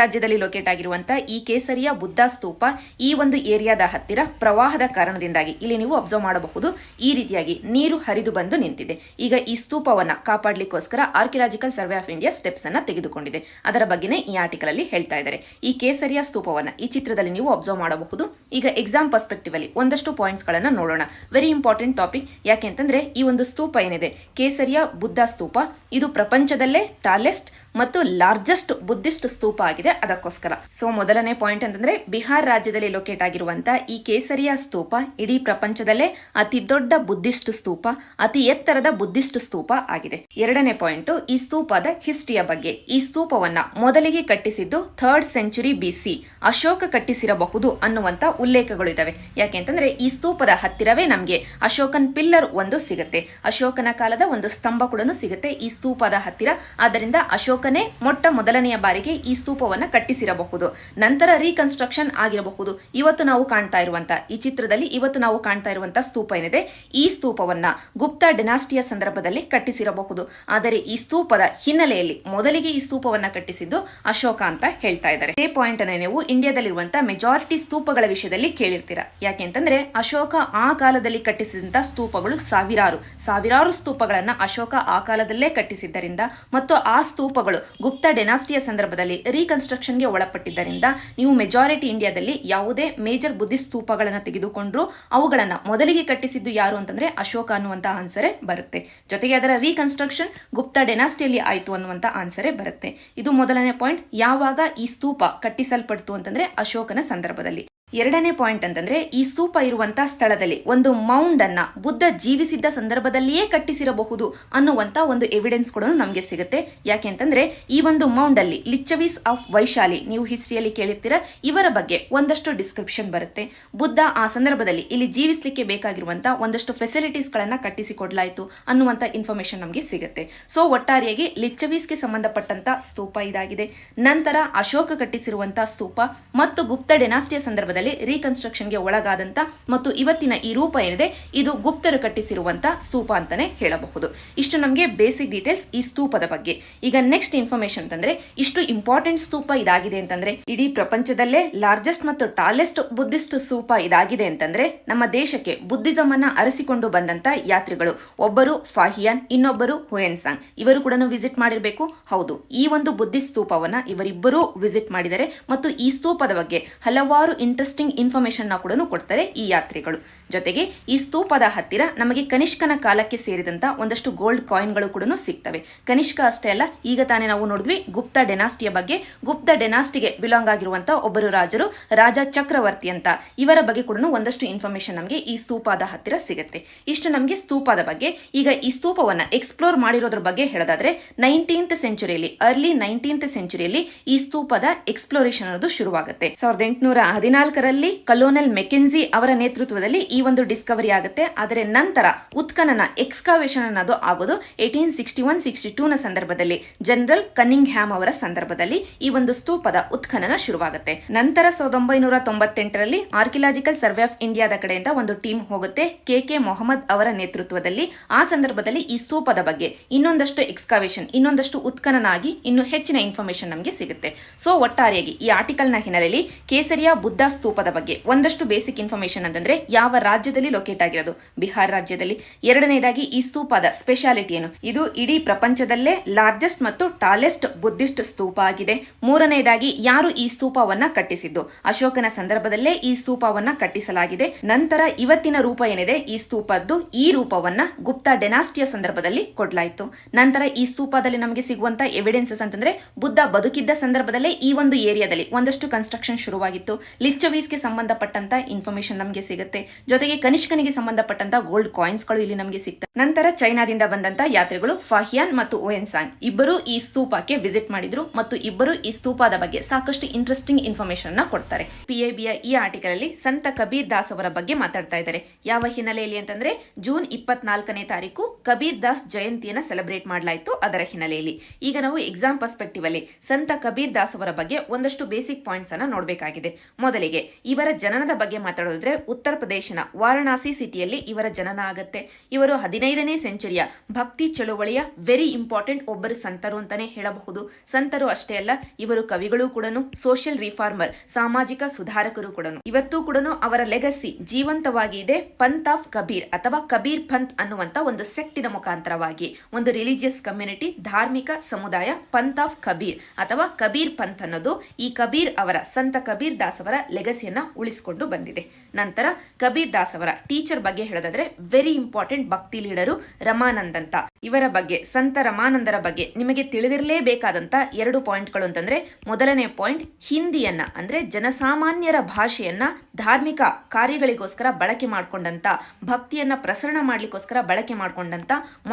[SPEAKER 1] ರಾಜ್ಯದಲ್ಲಿ ಲೊಕೇಟ್ ಆಗಿರುವಂತ ಈ ಕೇಸರಿಯ ಬುದ್ಧ ಸ್ತೂಪ ಈ ಒಂದು ಏರಿಯಾದ ಹತ್ತಿರ ಪ್ರವಾಹದ ಕಾರಣದಿಂದಾಗಿ ಇಲ್ಲಿ ನೀವು ಅಬ್ಸರ್ವ್ ಮಾಡಬಹುದು ಈ ರೀತಿಯಾಗಿ ನೀರು ಹರಿದು ಬಂದು ನಿಂತಿದೆ. ಈಗ ಈ ಸ್ತೂಪವನ್ನ ಕಾಪಾಡಲಿಕ್ಕೋಸ್ಕರ archaeological survey of India steps ಅನ್ನ ತೆಗೆದುಕೊಂಡಿದೆ. ಅದರ ಬಗ್ಗೆನೇ ಈ ಆರ್ಟಿಕಲ್ ಅಲ್ಲಿ ಹೇಳ್ತಾ ಇದ್ದಾರೆ. ಈ ಕೇಸರಿಯ ಸ್ತೂಪವನ್ನ ಈ ಚಿತ್ರದಲ್ಲಿ ನೀವು ಅಬ್ಸರ್ವ್ ಮಾಡಬಹುದು. ಈಗ ಎಕ್ಸಾಮ್ ಪರ್ಸ್ಪೆಕ್ಟಿವ್ ಅಲ್ಲಿ ಒಂದಷ್ಟು ಪಾಯಿಂಟ್ಸ್ ಗಳನ್ನ ನೋಡೋಣ. Very important topic. ಯಾಕೆಂತಂದ್ರೆ ಈ ಒಂದು ಸ್ತೂಪ ಏನಿದೆ ಕೇಸರಿಯ ಬುದ್ಧ ಸ್ತೂಪ, ಇದು ಪ್ರಪಂಚದಲ್ಲೇ ಟಾಲೆಸ್ಟ್ ಮತ್ತು ಲಾರ್ಜೆಸ್ಟ್ ಬುದ್ಧಿಸ್ಟ್ ಸ್ತೂಪ ಆಗಿದೆ, ಅದಕ್ಕೋಸ್ಕರ. ಸೊ ಮೊದಲನೇ ಪಾಯಿಂಟ್ ಅಂತಂದ್ರೆ ಬಿಹಾರ್ ರಾಜ್ಯದಲ್ಲಿ ಲೊಕೇಟ್ ಆಗಿರುವಂತ ಈ ಕೇಸರಿಯ ಸ್ತೂಪ ಇಡೀ ಪ್ರಪಂಚದಲ್ಲೇ ಅತಿ ದೊಡ್ಡ ಬುದ್ಧಿಸ್ಟ್ ಸ್ತೂಪ, ಅತಿ ಎತ್ತರದ ಬುದ್ಧಿಸ್ಟ್ ಸ್ತೂಪ ಆಗಿದೆ. ಎರಡನೇ ಪಾಯಿಂಟ್ ಈ ಸ್ತೂಪದ ಹಿಸ್ಟ್ರಿಯ ಬಗ್ಗೆ. ಈ ಸ್ತೂಪವನ್ನ ಮೊದಲಿಗೆ ಕಟ್ಟಿಸಿದ್ದು 3rd ಸೆಂಚುರಿ BC, ಅಶೋಕ ಕಟ್ಟಿಸಿರಬಹುದು ಅನ್ನುವಂತ ಉಲ್ಲೇಖಗಳು ಇದಾವೆ. ಯಾಕೆಂತಂದ್ರೆ ಈ ಸ್ತೂಪದ ಹತ್ತಿರವೇ ನಮ್ಗೆ ಅಶೋಕನ್ ಪಿಲ್ಲರ್ ಒಂದು ಸಿಗುತ್ತೆ, ಅಶೋಕನ ಕಾಲದ ಒಂದು ಸ್ತಂಭ ಕೂಡ ಸಿಗುತ್ತೆ ಈ ಸ್ತೂಪದ ಹತ್ತಿರ. ಆದ್ದರಿಂದ ಅಶೋಕನೇ ಮೊಟ್ಟ ಮೊದಲನೆಯ ಬಾರಿಗೆ ಈ ಸ್ತೂಪವನ್ನ ಕಟ್ಟಿಸಿರಬಹುದು. ನಂತರ ರೀಕನ್ಸ್ಟ್ರಕ್ಷನ್ ಆಗಿರಬಹುದು. ಇವತ್ತು ನಾವು ಕಾಣ್ತಾ ಇರುವಂತ ಈ ಚಿತ್ರದಲ್ಲಿ ಇವತ್ತು ನಾವು ಕಾಣ್ತಾ ಇರುವಂತ ಸ್ತೂಪ ಏನಿದೆ ಈ ಸ್ತೂಪವನ್ನ ಗುಪ್ತ ಡಿನಾಸ್ಟಿಯ ಸಂದರ್ಭದಲ್ಲಿ ಕಟ್ಟಿಸಿರಬಹುದು. ಆದರೆ ಈ ಸ್ತೂಪದ ಹಿನ್ನೆಲೆಯಲ್ಲಿ ಮೊದಲಿಗೆ ಈ ಸ್ತೂಪವನ್ನ ಕಟ್ಟಿಸಿದ್ದು ಅಶೋಕ ಅಂತ ಹೇಳ್ತಾ ಇದ್ದಾರೆ. ಇದೇ ಪಾಯಿಂಟ್ ಅನ್ನ ನೀವು ಇಂಡಿಯಾದಲ್ಲಿರುವಂತ ಮೆಜಾರಿಟಿ ಸ್ತೂಪಗಳ ವಿಷಯದಲ್ಲಿ ಕೇಳಿರ್ತೀರಾ. ಯಾಕೆಂತಂದ್ರೆ ಅಶೋಕ ಆ ಕಾಲದಲ್ಲಿ ಕಟ್ಟಿಸಿದಂತ ಸ್ತೂಪಗಳು ಸಾವಿರಾರು ಸ್ತೂಪಗಳನ್ನ ಅಶೋಕ ಆ ಕಾಲದಲ್ಲೇ ಕಟ್ಟಿಸಿದ್ದರಿಂದ ಮತ್ತು ಆ ಸ್ತೂಪಗಳು ಸ್ತೂಪಗಳು ಗುಪ್ತ ಡೆನಾಸ್ಟಿಯ ಸಂದರ್ಭದಲ್ಲಿ ರೀಕನ್ಸ್ಟ್ರಕ್ಷನ್ಗೆ ಒಳಪಟ್ಟಿದ್ದರಿಂದ ನೀವು ಮೆಜಾರಿಟಿ ಇಂಡಿಯಾದಲ್ಲಿ ಯಾವುದೇ ಮೇಜರ್ ಬುದ್ಧಿಸ್ಟ್ ಸ್ತೂಪಗಳನ್ನು ತೆಗೆದುಕೊಂಡ್ರು ಅವುಗಳನ್ನ ಮೊದಲಿಗೆ ಕಟ್ಟಿಸಿದ್ದು ಯಾರು ಅಂತಂದ್ರೆ ಅಶೋಕ ಅನ್ನುವಂತ ಆನ್ಸರೇ ಬರುತ್ತೆ. ಜೊತೆಗೆ ಅದರ ರೀಕನ್ಸ್ಟ್ರಕ್ಷನ್ ಗುಪ್ತ ಡೆನಾಸ್ಟಿಯಲ್ಲಿ ಆಯಿತು ಅನ್ನುವಂತ ಆನ್ಸರೇ ಬರುತ್ತೆ. ಇದು ಮೊದಲನೇ ಪಾಯಿಂಟ್. ಯಾವಾಗ ಈ ಸ್ತೂಪ ಕಟ್ಟಿಸಲ್ಪಡ್ತು ಅಂತಂದ್ರೆ ಅಶೋಕನ ಸಂದರ್ಭದಲ್ಲಿ. ಎರಡನೇ ಪಾಯಿಂಟ್ ಅಂತಂದ್ರೆ ಈ ಸ್ತೂಪ ಇರುವಂತಹ ಸ್ಥಳದಲ್ಲಿ ಒಂದು ಮೌಂಡ್ ಅನ್ನ ಬುದ್ಧ ಜೀವಿಸಿದ್ದ ಸಂದರ್ಭದಲ್ಲಿಯೇ ಕಟ್ಟಿಸಿರಬಹುದು ಅನ್ನುವಂತ ಒಂದು ಎವಿಡೆನ್ಸ್ ಕೂಡ ನಮಗೆ ಸಿಗುತ್ತೆ. ಯಾಕೆಂತಂದ್ರೆ ಈ ಒಂದು ಮೌಂಡ್ ಅಲ್ಲಿ ಲಿಚ್ಚವೀಸ್ ಆಫ್ ವೈಶಾಲಿ ನೀವು ಹಿಸ್ಟ್ರಿಯಲ್ಲಿ ಕೇಳಿರ್ತೀರ, ಇವರ ಬಗ್ಗೆ ಒಂದಷ್ಟು ಡಿಸ್ಕ್ರಿಪ್ಷನ್ ಬರುತ್ತೆ. ಬುದ್ಧ ಆ ಸಂದರ್ಭದಲ್ಲಿ ಇಲ್ಲಿ ಜೀವಿಸಲಿಕ್ಕೆ ಬೇಕಾಗಿರುವಂತ ಒಂದಷ್ಟು ಫೆಸಿಲಿಟೀಸ್ ಗಳನ್ನ ಕಟ್ಟಿಸಿಕೊಡ್ಲಾಯ್ತು ಅನ್ನುವಂತ ಇನ್ಫಾರ್ಮೇಶನ್ ನಮಗೆ ಸಿಗುತ್ತೆ. ಸೊ ಒಟ್ಟಾರೆಯಾಗಿ ಲಿಚ್ಚವೀಸ್ಗೆ ಸಂಬಂಧಪಟ್ಟಂತ ಸ್ತೂಪ ಇದಾಗಿದೆ. ನಂತರ ಅಶೋಕ ಕಟ್ಟಿಸಿರುವಂತಹ ಸ್ತೂಪ ಮತ್ತು ಗುಪ್ತ ಡೆನಾಸ್ಟಿಯ ಸಂದರ್ಭದಲ್ಲಿ ರೀಕನ್ಸ್ಟ್ರಕ್ಷನ್ಗೆ ಒಳಗಾದಂತ ಮತ್ತು ಇವತ್ತಿನ ಈ ರೂಪ ಏನಿದೆ ಇದು ಗುಪ್ತರು ಕಟ್ಟಿಸಿರುವಂತ ಸ್ತೂಪ ಅಂತಾನೆ ಹೇಳಬಹುದು. ಇಷ್ಟು ನಮಗೆ ಬೇಸಿಕ್ ಡೀಟೇಲ್ಸ್ ಈ ಸ್ತೂಪದ ಬಗ್ಗೆ. ಈಗ ನೆಕ್ಸ್ಟ್ ಇನ್ಫಾರ್ಮೇಶನ್ ಅಂತಂದ್ರೆ ಇಷ್ಟು ಇಂಪಾರ್ಟೆಂಟ್ ಸ್ತೂಪ ಇದಾಗಿದೆ ಅಂತಂದ್ರೆ ಇಡೀ ಪ್ರಪಂಚದಲ್ಲೇ ಲಾರ್ಜೆಸ್ಟ್ ಮತ್ತು ಟಾಲೆಸ್ಟ್ ಬುದ್ಧಿಸ್ಟ್ ಸ್ತೂಪ ಇದಾಗಿದೆ ಅಂತಂದ್ರೆ ನಮ್ಮ ದೇಶಕ್ಕೆ ಬುದ್ಧಿಸಂ ಅನ್ನ ಅರಸಿಕೊಂಡು ಬಂದಂತ ಯಾತ್ರಿಗಳು ಒಬ್ಬರು ಫಾಹಿಯಾನ್, ಇನ್ನೊಬ್ಬರು ಹುಯೆನ್ಸಾಂಗ್. ಇವರು ಕೂಡ ವಿಸಿಟ್ ಮಾಡಿರಬೇಕು. ಹೌದು, ಈ ಒಂದು ಬುದ್ಧಿಸ್ಟ್ ಸ್ತೂಪವನ್ನ ಇವರಿಬ್ಬರೂ ವಿಸಿಟ್ ಮಾಡಿದ್ದಾರೆ ಮತ್ತು ಈ ಸ್ತೂಪದ ಬಗ್ಗೆ ಹಲವಾರು ಇಂಟ್ರೆಸ್ಟಿಂಗ್ ಇನ್ಫಾರ್ಮೇಶನ್ ಕೂಡ ಕೊಡ್ತಾರೆ ಈ ಯಾತ್ರಿಗಳು. ಜೊತೆಗೆ ಈ ಸ್ತೂಪದ ಹತ್ತಿರ ನಮಗೆ ಕನಿಷ್ಕನ ಕಾಲಕ್ಕೆ ಸೇರಿದಂತ ಒಂದಷ್ಟು ಗೋಲ್ಡ್ ಕಾಯಿನ್ಗಳು ಕೂಡ ಸಿಗ್ತವೆ. ಕನಿಷ್ಕ ಅಷ್ಟೇ ಅಲ್ಲ, ಈಗ ತಾನೇ ನಾವು ನೋಡಿದ್ವಿ ಗುಪ್ತ ಡೆನಾಸ್ಟಿಯ ಬಗ್ಗೆ. ಗುಪ್ತ ಡೆನಾಸ್ಟಿಗೆ ಬಿಲಾಂಗ್ ಆಗಿರುವಂತಹ ಒಬ್ಬರು ರಾಜರು ರಾಜ ಚಕ್ರವರ್ತಿ ಅಂತ, ಇವರ ಬಗ್ಗೆ ಕೂಡ ಒಂದಷ್ಟು ಇನ್ಫಾರ್ಮೇಶನ್ ನಮಗೆ ಈ ಸ್ತೂಪದ ಹತ್ತಿರ ಸಿಗುತ್ತೆ. ಇಷ್ಟು ನಮಗೆ ಸ್ತೂಪದ ಬಗ್ಗೆ. ಈಗ ಈ ಸ್ತೂಪವನ್ನ ಎಕ್ಸ್ಪ್ಲೋರ್ ಮಾಡಿರೋದ್ರ ಬಗ್ಗೆ ಹೇಳೋದಾದ್ರೆ 19th ಸೆಂಚುರಿಯಲ್ಲಿ, ಅರ್ಲಿ 19th ಸೆಂಚುರಿಯಲ್ಲಿ ಈ ಸ್ತೂಪದ ಎಕ್ಸ್ಪ್ಲೋರೇಷನ್ ಅನ್ನೋದು ಶುರುವಾಗುತ್ತೆ. 1814ರಲ್ಲಿ ಕಲೋನಲ್ ಮೆಕೆನ್ಸಿ ಅವರ ನೇತೃತ್ವದಲ್ಲಿ ಈ ಒಂದು ಡಿಸ್ಕವರಿ ಆಗುತ್ತೆ. ಆದರೆ ನಂತರ ಉತ್ಖನನ ಎಕ್ಸ್ಕಾವೇಷನ್ ಅನ್ನೋದು ಆಗೋದು 1861-62 ಸಂದರ್ಭದಲ್ಲಿ ಜನರಲ್ ಕನ್ನಿಂಗ್ ಹ್ಯಾಮ್ ಅವರ ಸಂದರ್ಭದಲ್ಲಿ ಈ ಒಂದು ಸ್ತೂಪದ ಉತ್ಖನನ ಶುರುವಾಗುತ್ತೆ. ನಂತರ 1998ರಲ್ಲಿ ಆರ್ಕಿಯಾಲಜಿಕಲ್ ಸರ್ವೆ ಆಫ್ ಇಂಡಿಯಾದ ಕಡೆಯಿಂದ ಒಂದು ಟೀಮ್ ಹೋಗುತ್ತೆ ಕೆ ಮೊಹಮ್ಮದ್ ಅವರ ನೇತೃತ್ವದಲ್ಲಿ. ಆ ಸಂದರ್ಭದಲ್ಲಿ ಈ ಸ್ತೂಪದ ಬಗ್ಗೆ ಇನ್ನೊಂದಷ್ಟು ಎಕ್ಸ್ಕಾವೇಷನ್, ಇನ್ನೊಂದಷ್ಟು ಉತ್ಖನನ ಆಗಿ ಇನ್ನೂ ಹೆಚ್ಚಿನ ಇನ್ಫಾರ್ಮೇಶನ್ ನಮಗೆ ಸಿಗುತ್ತೆ. ಸೊ ಒಟ್ಟಾರೆಯಾಗಿ ಈ ಆರ್ಟಿಕಲ್ ನ ಹಿನ್ನೆಲೆಯಲ್ಲಿ ಕೇಸರಿಯಾ ಬುದ್ಧ ಸ್ತೂಪದ ಬಗ್ಗೆ ಒಂದಷ್ಟು ಬೇಸಿಕ್ ಇನ್ಫಾರ್ಮೇಶನ್ ಅಂತಂದ್ರೆ ಯಾವ ರಾಜ್ಯದಲ್ಲಿ ಲೊಕೇಟ್ ಆಗಿರೋದು, ಬಿಹಾರ ರಾಜ್ಯದಲ್ಲಿ. ಎರಡನೇದಾಗಿ ಈ ಸ್ತೂಪದ ಸ್ಪೆಷಾಲಿಟಿ ಏನು, ಇದು ಇಡೀ ಪ್ರಪಂಚದಲ್ಲೇ ಲಾರ್ಜೆಸ್ಟ್ ಮತ್ತು ಟಾಲೆಸ್ಟ್ ಬುದ್ಧಿಸ್ಟ್ ಸ್ತೂಪ ಆಗಿದೆ. ಮೂರನೇದಾಗಿ ಯಾರು ಈ ಸ್ತೂಪವನ್ನ ಕಟ್ಟಿಸಿದ್ದು, ಅಶೋಕನ ಸಂದರ್ಭದಲ್ಲೇ ಈ ಸ್ತೂಪವನ್ನ ಕಟ್ಟಿಸಲಾಗಿದೆ. ನಂತರ ಇವತ್ತಿನ ರೂಪ ಏನಿದೆ ಈ ಸ್ತೂಪದ್ದು, ಈ ರೂಪವನ್ನ ಗುಪ್ತ ಡೆನಾಸ್ಟಿಯ ಸಂದರ್ಭದಲ್ಲಿ ಕೊಡ್ಲಾಯ್ತು. ನಂತರ ಈ ಸ್ತೂಪದಲ್ಲಿ ನಮಗೆ ಸಿಗುವಂತ ಎವಿಡೆನ್ಸಸ್ ಅಂತಂದ್ರೆ ಬುದ್ಧ ಬದುಕಿದ್ದ ಸಂದರ್ಭದಲ್ಲೇ ಈ ಒಂದು ಏರಿಯಾದಲ್ಲಿ ಒಂದಷ್ಟು ಕನ್ಸ್ಟ್ರಕ್ಷನ್ ಶುರುವಾಗಿತ್ತು. ಲಿಚ್ಚವೀಸ್ಗೆ ಸಂಬಂಧಪಟ್ಟಂತ ಇನ್ಫಾರ್ಮೇಶನ್ ನಮಗೆ ಸಿಗುತ್ತೆ. ಜೊತೆಗೆ ಕನಿಷ್ಕನಿಗೆ ಸಂಬಂಧಪಟ್ಟಂತ ಗೋಲ್ಡ್ ಕಾಯಿನ್ಸ್ ಗಳು ಇಲ್ಲಿ ನಮಗೆ ಸಿಗ್ತವೆ. ನಂತರ ಚೈನಾದಿಂದ ಬಂದಂತ ಯಾತ್ರಿಗಳು ಫಾಹಿಯಾನ್ ಮತ್ತು ಹುಯೆನ್ಸಾಂಗ್ ಇಬ್ಬರು ಈ ಸ್ತೂಪಕ್ಕೆ ವಿಸಿಟ್ ಮಾಡಿದ್ರು ಮತ್ತು ಇಬ್ಬರು ಈ ಸ್ತೂಪದ ಬಗ್ಗೆ ಸಾಕಷ್ಟು ಇಂಟ್ರೆಸ್ಟಿಂಗ್ ಇನ್ಫಾರ್ಮೇಶನ್ ನ ಕೊಡ್ತಾರೆ. PIBಯ ಈ ಆರ್ಟಿಕಲ್ ಅಲ್ಲಿ ಸಂತ ಕಬೀರ್ ದಾಸ್ ಅವರ ಬಗ್ಗೆ ಮಾತಾಡ್ತಾ ಇದ್ದಾರೆ. ಯಾವ ಹಿನ್ನೆಲೆಯಲ್ಲಿ ಅಂತಂದ್ರೆ ಜೂನ್ 24ನೇ ತಾರೀಕು ಕಬೀರ್ ದಾಸ್ ಜಯಂತಿಯನ್ನ ಸೆಲೆಬ್ರೇಟ್ ಮಾಡಲಾಯಿತು. ಅದರ ಹಿನ್ನೆಲೆಯಲ್ಲಿ ಈಗ ನಾವು ಎಕ್ಸಾಮ್ ಪರ್ಸ್ಪೆಕ್ಟಿವ್ ಅಲ್ಲಿ ಸಂತ ಕಬೀರ್ ದಾಸ್ ಅವರ ಬಗ್ಗೆ ಒಂದಷ್ಟು ಬೇಸಿಕ್ ಪಾಯಿಂಟ್ಸ್ ಅನ್ನ ನೋಡಬೇಕಾಗಿದೆ. ಮೊದಲಿಗೆ ಇವರ ಜನನದ ಬಗ್ಗೆ ಮಾತಾಡೋದ್ರೆ ಉತ್ತರ ಪ್ರದೇಶನ ವಾರಣಾಸಿ ಸಿಟಿಯಲ್ಲಿ ಇವರ ಜನನ ಆಗುತ್ತೆ. ಇವರು 15ನೇ ಸೆಂಚುರಿಯ ಭಕ್ತಿ ಚಳುವಳಿಯ ವೆರಿ ಇಂಪಾರ್ಟೆಂಟ್ ಒಬ್ಬರು ಸಂತರು ಅಂತಾನೆ ಹೇಳಬಹುದು. ಸಂತರು ಅಷ್ಟೇ ಅಲ್ಲ, ಇವರು ಕವಿಗಳು ಕೂಡ, ಸೋಷಿಯಲ್ ರಿಫಾರ್ಮರ್, ಸಾಮಾಜಿಕ ಸುಧಾರಕರು ಕೂಡ. ಇವತ್ತು ಕೂಡ ಅವರ ಲೆಗಸಿ ಜೀವಂತವಾಗಿ ಇದೆ. ಪಂತ್ ಆಫ್ ಕಬೀರ್ ಅಥವಾ ಕಬೀರ್ ಪಂತ್ ಅನ್ನುವಂತ ಒಂದು ಸೆಕ್ಟಿನ ಮುಖಾಂತರವಾಗಿ ಒಂದು ರಿಲಿಜಿಯಸ್ ಕಮ್ಯುನಿಟಿ, ಧಾರ್ಮಿಕ ಸಮುದಾಯ ಪಂತ್ ಆಫ್ ಕಬೀರ್ ಅಥವಾ ಕಬೀರ್ ಪಂತ್ ಅನ್ನೋದು ಈ ಕಬೀರ್ ಅವರ ಸಂತ ಕಬೀರ್ ದಾಸ್ ಅವರ ಲೆಗಸಿಯನ್ನ ಉಳಿಸಿಕೊಂಡು ಬಂದಿದೆ. ನಂತರ ಕಬೀರ್ ದಾಸ್ ಅವರ ಟೀಚರ್ ಬಗ್ಗೆ ಹೇಳೋದಾದ್ರೆ ವೆರಿ ಇಂಪಾರ್ಟೆಂಟ್ ಭಕ್ತಿ ಲೀಡರು ರಮಾನಂದ್ ಅಂತ. ಇವರ ಬಗ್ಗೆ, ಸಂತ ರಮಾನಂದರ ಬಗ್ಗೆ ನಿಮಗೆ ತಿಳಿದಿರಲೇಬೇಕಾದಂತ 2 ಪಾಯಿಂಟ್ಗಳು ಅಂತಂದ್ರೆ, ಮೊದಲನೇ ಪಾಯಿಂಟ್ ಹಿಂದಿಯನ್ನ ಅಂದ್ರೆ ಜನಸಾಮಾನ್ಯರ ಭಾಷೆಯನ್ನ ಧಾರ್ಮಿಕ ಕಾರ್ಯಗಳಿಗೋಸ್ಕರ ಬಳಕೆ ಮಾಡಿಕೊಂಡಂತ, ಭಕ್ತಿಯನ್ನ ಪ್ರಸರಣ ಮಾಡ್ಲಿಕ್ಕೋಸ್ಕರ ಬಳಕೆ ಮಾಡಿಕೊಂಡಂತ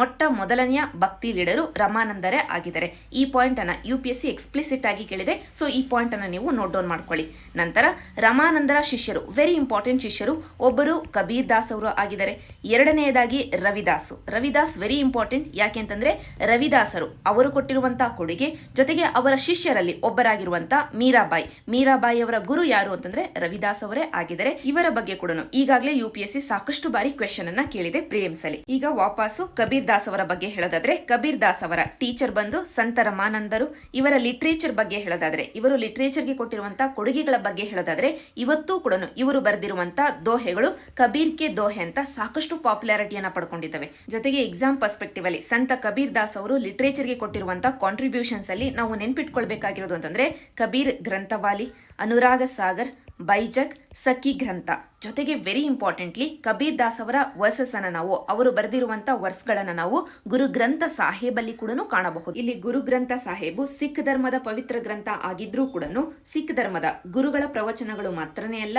[SPEAKER 1] ಮೊದಲನೆಯ ಭಕ್ತಿ ಲೀಡರು ರಮಾನಂದರೇ ಆಗಿದ್ದಾರೆ. ಈ ಪಾಯಿಂಟ್ ಅನ್ನ UPSC ಎಕ್ಸ್ಪ್ಲಿಸಿಟ್ ಆಗಿ ಕೇಳಿದೆ. ಸೊ ಈ ಪಾಯಿಂಟ್ ಅನ್ನ ನೀವು ನೋಟ್ ಡೌನ್ ಮಾಡ್ಕೊಳ್ಳಿ. ನಂತರ ರಮಾನಂದರ ಶಿಷ್ಯರು, ವೆರಿ ಇಂಪಾರ್ಟೆಂಟ್ ಶಿಷ್ಯರು ಒಬ್ಬರು ಕಬೀರ್ ದಾಸ್ ಅವರು ಆಗಿದ್ದಾರೆ. ಎರಡನೆಯದಾಗಿ ರವಿದಾಸ್ ವೆರಿ ಇಂಪಾರ್ಟೆಂಟ್. ಯಾಕೆ ಅಂತಂದ್ರೆ ರವಿದಾಸರು ಅವರು ಕೊಟ್ಟಿರುವಂತಹ ಕೊಡುಗೆ, ಜೊತೆಗೆ ಅವರ ಶಿಷ್ಯರಲ್ಲಿ ಒಬ್ಬರಾಗಿರುವಂತಹ ಮೀರಾಬಾಯಿ ಅವರ ಗುರು ಯಾರು ಅಂತಂದ್ರೆ ರವಿದಾಸ್ ಅವರೇ ಆಗಿದ್ದಾರೆ. ಇವರ ಬಗ್ಗೆ ಕೂಡ ಈಗಾಗಲೇ UPSC ಸಾಕಷ್ಟು ಬಾರಿ ಕ್ವೆಶ್ಚನ್ ಅನ್ನ ಕೇಳಿದೆ ಪ್ರಿಲಿಮ್ಸ್ ಅಲ್ಲಿ. ಈಗ ವಾಪಸ್ಸು ಕಬೀರ್ ದಾಸ್ ಅವರ ಬಗ್ಗೆ ಹೇಳೋದಾದ್ರೆ, ಕಬೀರ್ ದಾಸ್ ಅವರ ಟೀಚರ್ ಬಂದು ಸಂತ ರಮಾನಂದರು. ಇವರ ಲಿಟ್ರೇಚರ್ ಬಗ್ಗೆ ಹೇಳೋದಾದ್ರೆ, ಇವರು ಲಿಟ್ರೇಚರ್ಗೆ ಕೊಟ್ಟಿರುವಂತಹ ಕೊಡುಗೆಗಳ ಬಗ್ಗೆ ಹೇಳೋದಾದ್ರೆ, ಇವತ್ತು ಕೂಡ ಇವರು ಬರೆದಿರುವಂತಹ ದೋಹೆಗಳು ಕಬೀರ್ ಕೆ ದೋಹೆ ಅಂತ ಸಾಕಷ್ಟು ಪಾಪ್ಯುಲಾರಿಟಿಯನ್ನ ಪಡ್ಕೊಂಡಿದ್ದಾವೆ. ಜೊತೆಗೆ ಎಕ್ಸಾಮ್ ಪರ್ಸ್ಪೆಕ್ಟಿವ್ ಪರ್ಸ್ಪೆಕ್ಟಿವ್ ಅಲ್ಲಿ ಸಂತ ಕಬೀರ್ ದಾಸ್ ಅವರು ಲಿಟರೇಚರ್ಗೆ ಕೊಟ್ಟಿರುವಂತಹ ಕಾಂಟ್ರಿಬ್ಯೂಷನ್ಸ್ ಅಲ್ಲಿ ನಾವು ನೆನ್ಪಿಟ್ಕೊಳ್ಬೇಕಾಗಿರೋದು ಅಂತಂದ್ರೆ ಕಬೀರ್ ಗ್ರಂಥವಾಲಿ, ಅನುರಾಗ ಸಾಗರ್, ಬೈಜಕ್, ಸಖಿ ಗ್ರಂಥ. ಜೊತೆಗೆ ವೆರಿ ಇಂಪಾರ್ಟೆಂಟ್ಲಿ ಕಬೀರ್ ದಾಸ್ ಅವರ ವರ್ಸಸ್ ಅನ್ನ ನಾವು ಅವರು ಬರೆದಿರುವಂತಹ ವರ್ಸ್ಗಳನ್ನ ನಾವು ಗುರು ಗ್ರಂಥ ಸಾಹೇಬ್ ಅಲ್ಲಿ ಕೂಡ ಕಾಣಬಹುದು. ಇಲ್ಲಿ ಗುರು ಗ್ರಂಥ ಸಾಹೇಬು ಸಿಖ್ ಧರ್ಮದ ಪವಿತ್ರ ಗ್ರಂಥ ಆಗಿದ್ರೂ ಕೂಡ ಸಿಖ್ ಧರ್ಮದ ಗುರುಗಳ ಪ್ರವಚನಗಳು ಮಾತ್ರನೇ ಅಲ್ಲ,